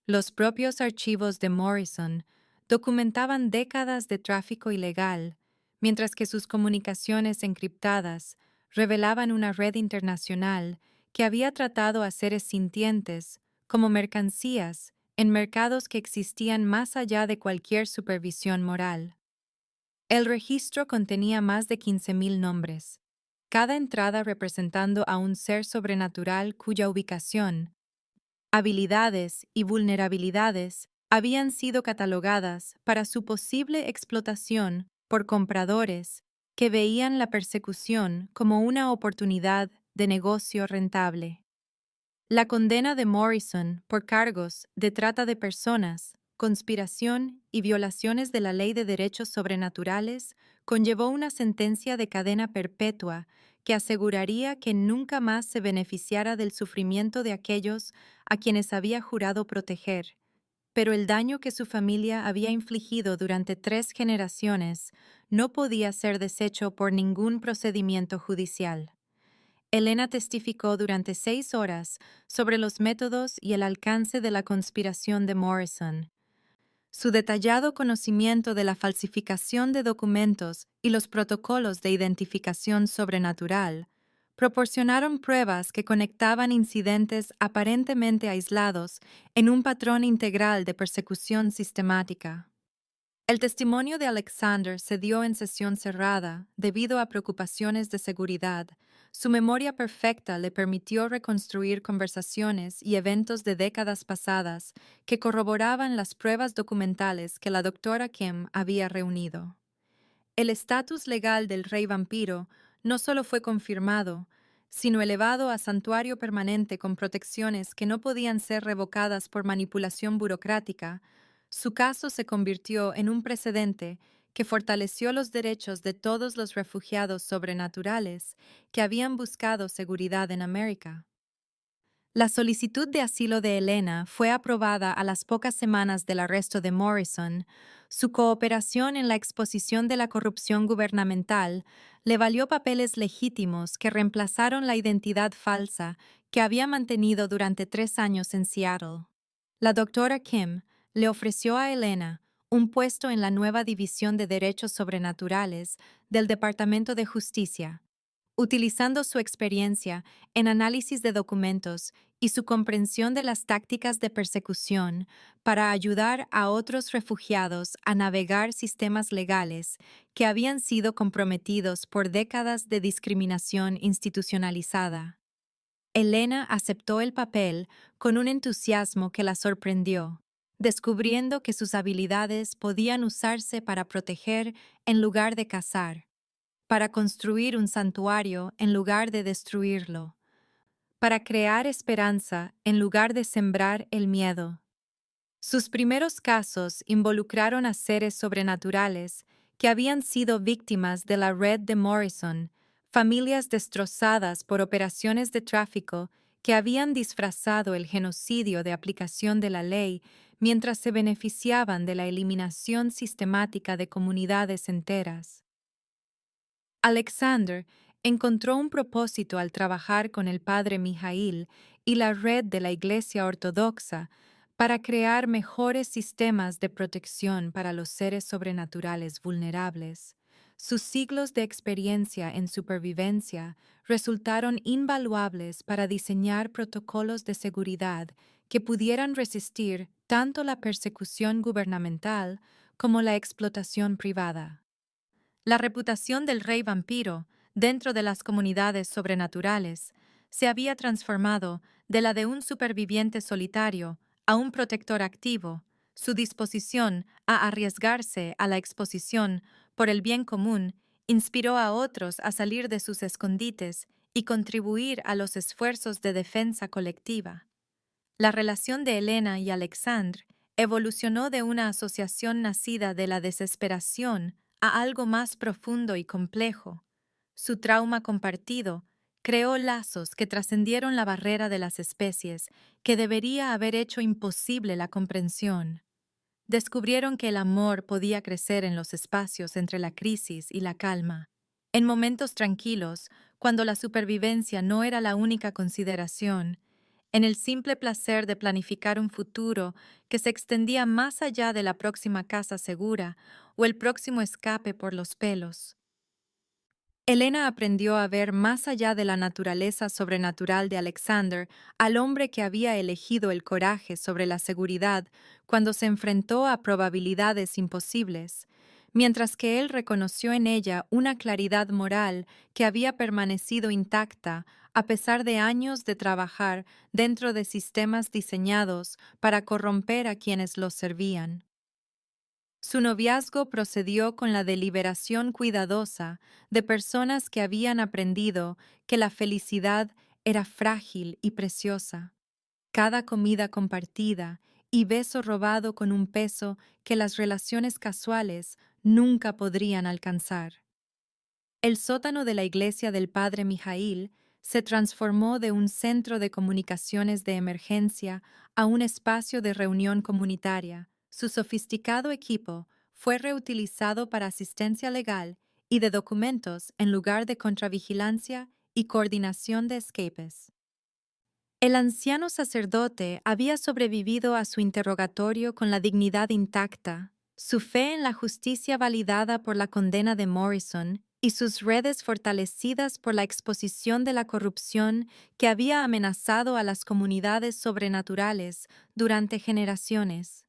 Los propios archivos de Morrison documentaban décadas de tráfico ilegal, mientras que sus comunicaciones encriptadas revelaban una red internacional que había tratado a seres sintientes como mercancías en mercados que existían más allá de cualquier supervisión moral. El registro contenía más de 15,000 nombres, cada entrada representando a un ser sobrenatural cuya ubicación, habilidades y vulnerabilidades habían sido catalogadas para su posible explotación por compradores que veían la persecución como una oportunidad de negocio rentable. La condena de Morrison por cargos de trata de personas, conspiración y violaciones de la Ley de Derechos Sobrenaturales conllevó una sentencia de cadena perpetua que aseguraría que nunca más se beneficiara del sufrimiento de aquellos a quienes había jurado proteger. Pero el daño que su familia había infligido durante 3 generaciones no podía ser deshecho por ningún procedimiento judicial. Elena testificó durante 6 horas sobre los métodos y el alcance de la conspiración de Morrison. Su detallado conocimiento de la falsificación de documentos y los protocolos de identificación sobrenatural proporcionaron pruebas que conectaban incidentes aparentemente aislados en un patrón integral de persecución sistemática. El testimonio de Alexander se dio en sesión cerrada debido a preocupaciones de seguridad. Su memoria perfecta le permitió reconstruir conversaciones y eventos de décadas pasadas que corroboraban las pruebas documentales que la doctora Kim había reunido. El estatus legal del rey vampiro no solo fue confirmado, sino elevado a santuario permanente con protecciones que no podían ser revocadas por manipulación burocrática. Su caso se convirtió en un precedente que fortaleció los derechos de todos los refugiados sobrenaturales que habían buscado seguridad en América. La solicitud de asilo de Elena fue aprobada a las pocas semanas del arresto de Morrison. Su cooperación en la exposición de la corrupción gubernamental le valió papeles legítimos que reemplazaron la identidad falsa que había mantenido durante 3 años en Seattle. La doctora Kim le ofreció a Elena un puesto en la nueva División de Derechos Sobrenaturales del Departamento de Justicia, utilizando su experiencia en análisis de documentos y su comprensión de las tácticas de persecución para ayudar a otros refugiados a navegar sistemas legales que habían sido comprometidos por décadas de discriminación institucionalizada. Elena aceptó el papel con un entusiasmo que la sorprendió, descubriendo que sus habilidades podían usarse para proteger en lugar de cazar, para construir un santuario en lugar de destruirlo, para crear esperanza en lugar de sembrar el miedo. Sus primeros casos involucraron a seres sobrenaturales que habían sido víctimas de la red de Morrison, familias destrozadas por operaciones de tráfico que habían disfrazado el genocidio de aplicación de la ley mientras se beneficiaban de la eliminación sistemática de comunidades enteras. Alexander encontró un propósito al trabajar con el padre Mijail y la red de la Iglesia Ortodoxa para crear mejores sistemas de protección para los seres sobrenaturales vulnerables. Sus siglos de experiencia en supervivencia resultaron invaluables para diseñar protocolos de seguridad que pudieran resistir tanto la persecución gubernamental como la explotación privada. La reputación del rey vampiro dentro de las comunidades sobrenaturales se había transformado de la de un superviviente solitario a un protector activo. Su disposición a arriesgarse a la exposición por el bien común inspiró a otros a salir de sus escondites y contribuir a los esfuerzos de defensa colectiva. La relación de Elena y Alexandre evolucionó de una asociación nacida de la desesperación a algo más profundo y complejo. Su trauma compartido creó lazos que trascendieron la barrera de las especies, que debería haber hecho imposible la comprensión. Descubrieron que el amor podía crecer en los espacios entre la crisis y la calma. En momentos tranquilos, cuando la supervivencia no era la única consideración, en el simple placer de planificar un futuro que se extendía más allá de la próxima casa segura o el próximo escape por los pelos. Elena aprendió a ver más allá de la naturaleza sobrenatural de Alexander al hombre que había elegido el coraje sobre la seguridad cuando se enfrentó a probabilidades imposibles, mientras que él reconoció en ella una claridad moral que había permanecido intacta a pesar de años de trabajar dentro de sistemas diseñados para corromper a quienes los servían. Su noviazgo procedió con la deliberación cuidadosa de personas que habían aprendido que la felicidad era frágil y preciosa. Cada comida compartida y beso robado con un peso que las relaciones casuales nunca podrían alcanzar. El sótano de la iglesia del padre Mijail se transformó de un centro de comunicaciones de emergencia a un espacio de reunión comunitaria. Su sofisticado equipo fue reutilizado para asistencia legal y de documentos en lugar de contravigilancia y coordinación de escapes. El anciano sacerdote había sobrevivido a su interrogatorio con la dignidad intacta, su fe en la justicia validada por la condena de Morrison y sus redes fortalecidas por la exposición de la corrupción que había amenazado a las comunidades sobrenaturales durante generaciones.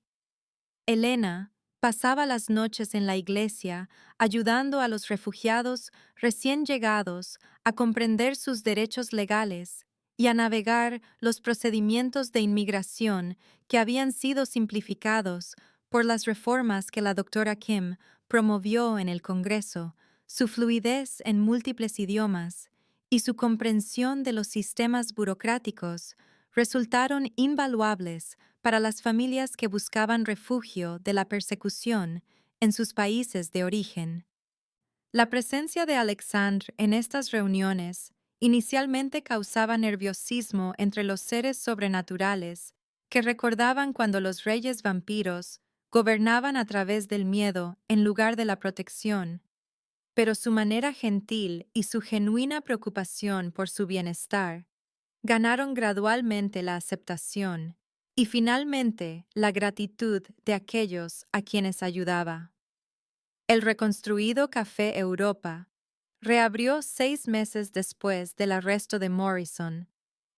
Elena pasaba las noches en la iglesia ayudando a los refugiados recién llegados a comprender sus derechos legales y a navegar los procedimientos de inmigración que habían sido simplificados por las reformas que la doctora Kim promovió en el Congreso, su fluidez en múltiples idiomas y su comprensión de los sistemas burocráticos resultaron invaluables para las familias que buscaban refugio de la persecución en sus países de origen. La presencia de Alexandre en estas reuniones inicialmente causaba nerviosismo entre los seres sobrenaturales que recordaban cuando los reyes vampiros gobernaban a través del miedo en lugar de la protección, pero su manera gentil y su genuina preocupación por su bienestar ganaron gradualmente la aceptación Y finalmente, la gratitud de aquellos a quienes ayudaba. El reconstruido Café Europa reabrió 6 meses después del arresto de Morrison,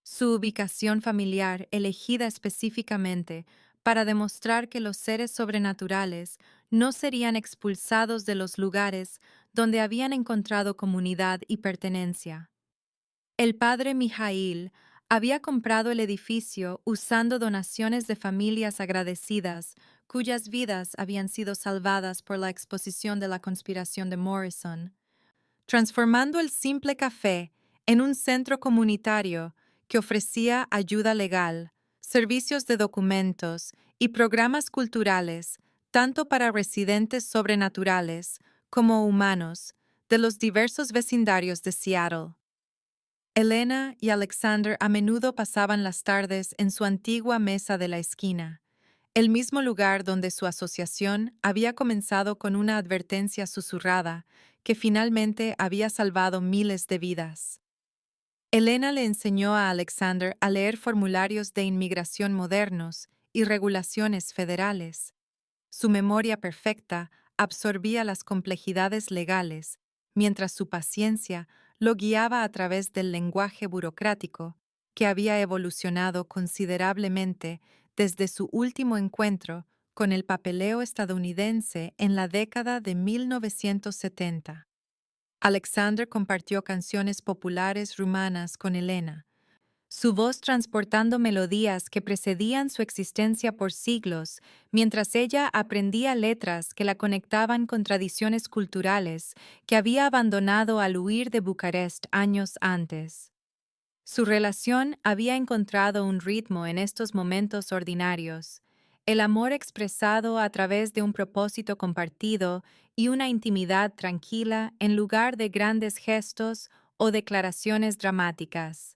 su ubicación familiar elegida específicamente para demostrar que los seres sobrenaturales no serían expulsados de los lugares donde habían encontrado comunidad y pertenencia. El padre Mijail había comprado el edificio usando donaciones de familias agradecidas cuyas vidas habían sido salvadas por la exposición de la conspiración de Morrison, transformando el simple café en un centro comunitario que ofrecía ayuda legal, servicios de documentos y programas culturales tanto para residentes sobrenaturales como humanos de los diversos vecindarios de Seattle. Elena y Alexander a menudo pasaban las tardes en su antigua mesa de la esquina, el mismo lugar donde su asociación había comenzado con una advertencia susurrada que finalmente había salvado miles de vidas. Elena le enseñó a Alexander a leer formularios de inmigración modernos y regulaciones federales. Su memoria perfecta absorbía las complejidades legales, mientras su paciencia lo guiaba a través del lenguaje burocrático que había evolucionado considerablemente desde su último encuentro con el papeleo estadounidense en la década de 1970. Alexander compartió canciones populares rumanas con Elena, su voz transportando melodías que precedían su existencia por siglos, mientras ella aprendía letras que la conectaban con tradiciones culturales que había abandonado al huir de Bucarest años antes. Su relación había encontrado un ritmo en estos momentos ordinarios, el amor expresado a través de un propósito compartido y una intimidad tranquila en lugar de grandes gestos o declaraciones dramáticas.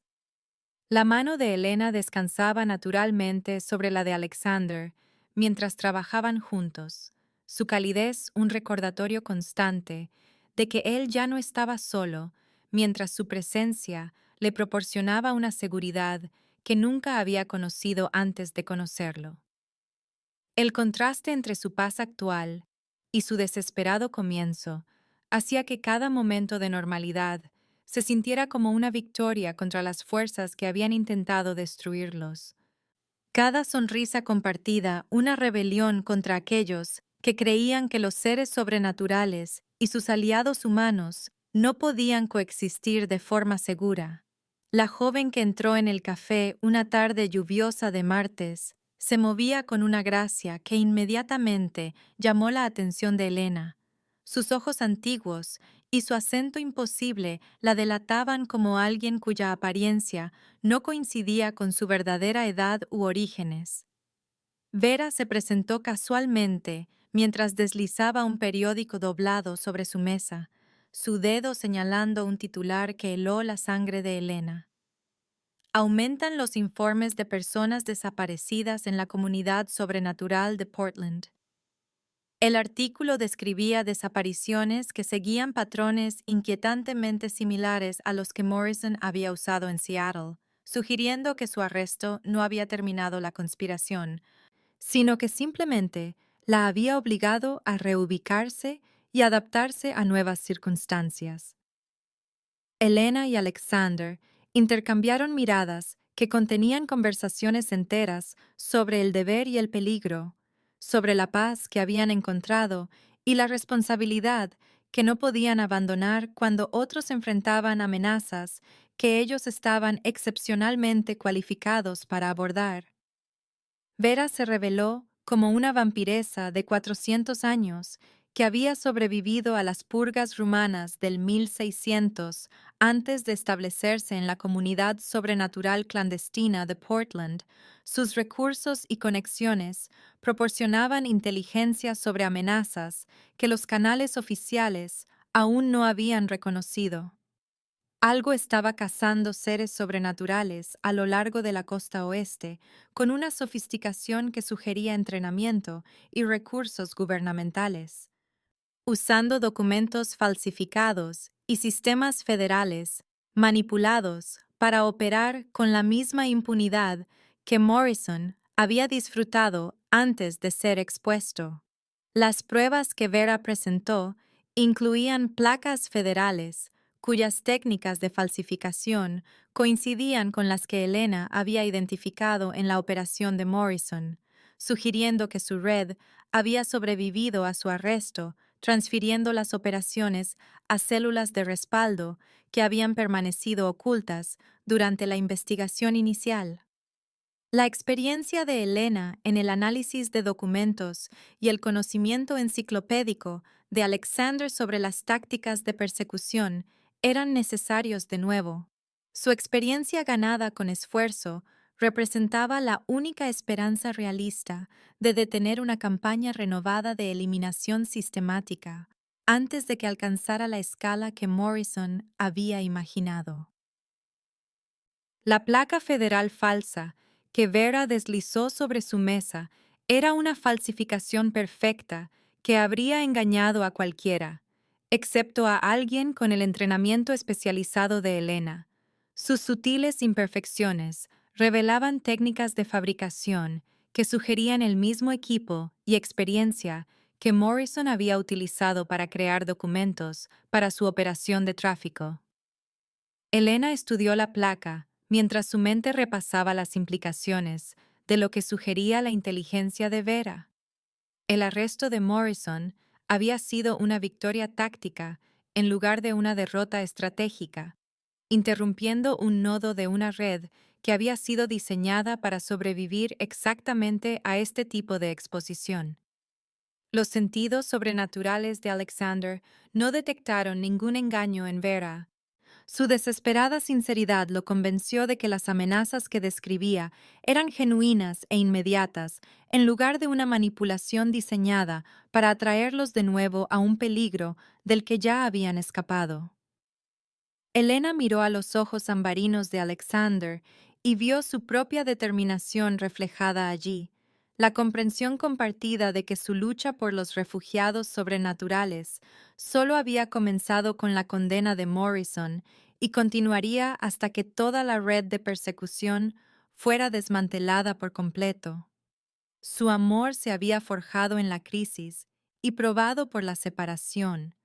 La mano de Elena descansaba naturalmente sobre la de Alexander mientras trabajaban juntos, su calidez un recordatorio constante de que él ya no estaba solo, mientras su presencia le proporcionaba una seguridad que nunca había conocido antes de conocerlo. El contraste entre su paz actual y su desesperado comienzo hacía que cada momento de normalidad se sintiera como una victoria contra las fuerzas que habían intentado destruirlos. Cada sonrisa compartida, una rebelión contra aquellos que creían que los seres sobrenaturales y sus aliados humanos no podían coexistir de forma segura. La joven que entró en el café una tarde lluviosa de martes se movía con una gracia que inmediatamente llamó la atención de Elena. Sus ojos antiguos y su acento imposible la delataban como alguien cuya apariencia no coincidía con su verdadera edad u orígenes. Vera se presentó casualmente mientras deslizaba un periódico doblado sobre su mesa, su dedo señalando un titular que heló la sangre de Elena. Aumentan los informes de personas desaparecidas en la comunidad sobrenatural de Portland. El artículo describía desapariciones que seguían patrones inquietantemente similares a los que Morrison había usado en Seattle, sugiriendo que su arresto no había terminado la conspiración, sino que simplemente la había obligado a reubicarse y adaptarse a nuevas circunstancias. Elena y Alexander intercambiaron miradas que contenían conversaciones enteras sobre el deber y el peligro, sobre la paz que habían encontrado y la responsabilidad que no podían abandonar cuando otros enfrentaban amenazas que ellos estaban excepcionalmente cualificados para abordar. Vera se reveló como una vampiresa de 400 años que había sobrevivido a las purgas rumanas del 1600 antes de establecerse en la comunidad sobrenatural clandestina de Portland. Sus recursos y conexiones proporcionaban inteligencia sobre amenazas que los canales oficiales aún no habían reconocido. Algo estaba cazando seres sobrenaturales a lo largo de la costa oeste, con una sofisticación que sugería entrenamiento y recursos gubernamentales. Usando documentos falsificados y sistemas federales manipulados para operar con la misma impunidad que Morrison había disfrutado antes de ser expuesto. Las pruebas que Vera presentó incluían placas federales, cuyas técnicas de falsificación coincidían con las que Elena había identificado en la operación de Morrison, sugiriendo que su red había sobrevivido a su arresto, transfiriendo las operaciones a células de respaldo que habían permanecido ocultas durante la investigación inicial. La experiencia de Elena en el análisis de documentos y el conocimiento enciclopédico de Alexander sobre las tácticas de persecución eran necesarios de nuevo. Su experiencia ganada con esfuerzo representaba la única esperanza realista de detener una campaña renovada de eliminación sistemática antes de que alcanzara la escala que Morrison había imaginado. La placa federal falsa que Vera deslizó sobre su mesa era una falsificación perfecta que habría engañado a cualquiera, excepto a alguien con el entrenamiento especializado de Elena. Sus sutiles imperfecciones revelaban técnicas de fabricación que sugerían el mismo equipo y experiencia que Morrison había utilizado para crear documentos para su operación de tráfico. Elena estudió la placa mientras su mente repasaba las implicaciones de lo que sugería la inteligencia de Vera. El arresto de Morrison había sido una victoria táctica en lugar de una derrota estratégica, interrumpiendo un nodo de una red que había sido diseñada para sobrevivir exactamente a este tipo de exposición. Los sentidos sobrenaturales de Alexander no detectaron ningún engaño en Vera. Su desesperada sinceridad lo convenció de que las amenazas que describía eran genuinas e inmediatas, en lugar de una manipulación diseñada para atraerlos de nuevo a un peligro del que ya habían escapado. Elena miró a los ojos ambarinos de Alexander y vio su propia determinación reflejada allí, la comprensión compartida de que su lucha por los refugiados sobrenaturales solo había comenzado con la condena de Morrison y continuaría hasta que toda la red de persecución fuera desmantelada por completo. Su amor se había forjado en la crisis y probado por la separación,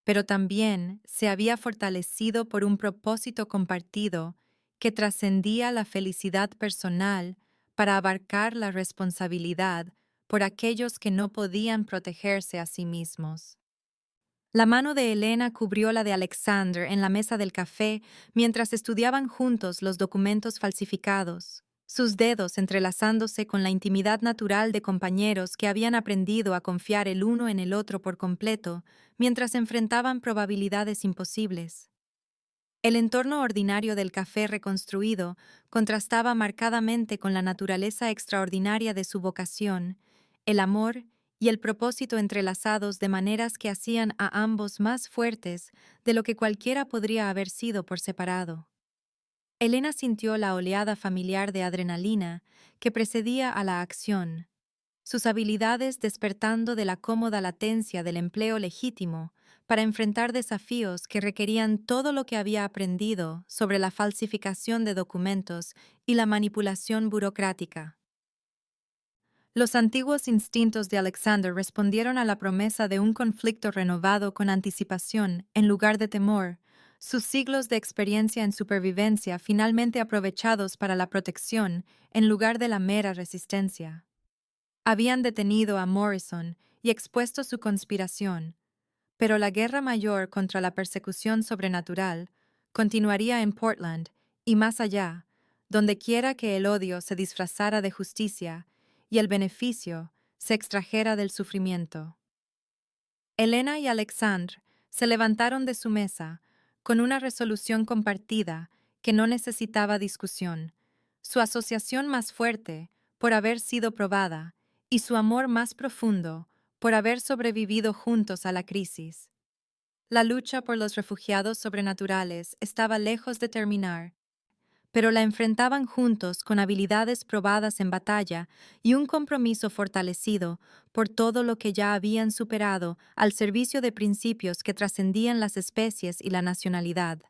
pero también se había fortalecido por un propósito compartido que trascendía la felicidad personal para abarcar la responsabilidad por aquellos que no podían protegerse a sí mismos. La mano de Elena cubrió la de Alexander en la mesa del café mientras estudiaban juntos los documentos falsificados, sus dedos entrelazándose con la intimidad natural de compañeros que habían aprendido a confiar el uno en el otro por completo mientras enfrentaban probabilidades imposibles. El entorno ordinario del café reconstruido contrastaba marcadamente con la naturaleza extraordinaria de su vocación, el amor y el propósito entrelazados de maneras que hacían a ambos más fuertes de lo que cualquiera podría haber sido por separado. Elena sintió la oleada familiar de adrenalina que precedía a la acción, sus habilidades despertando de la cómoda latencia del empleo legítimo para enfrentar desafíos que requerían todo lo que había aprendido sobre la falsificación de documentos y la manipulación burocrática. Los antiguos instintos de Alexander respondieron a la promesa de un conflicto renovado con anticipación en lugar de temor, sus siglos de experiencia en supervivencia finalmente aprovechados para la protección en lugar de la mera resistencia. Habían detenido a Morrison y expuesto su conspiración, pero la guerra mayor contra la persecución sobrenatural continuaría en Portland y más allá, donde quiera que el odio se disfrazara de justicia y el beneficio se extrajera del sufrimiento. Elena y Alexandre se levantaron de su mesa con una resolución compartida que no necesitaba discusión, su asociación más fuerte por haber sido probada y su amor más profundo por haber sobrevivido juntos a la crisis. La lucha por los refugiados sobrenaturales estaba lejos de terminar, pero la enfrentaban juntos con habilidades probadas en batalla y un compromiso fortalecido por todo lo que ya habían superado al servicio de principios que trascendían las especies y la nacionalidad.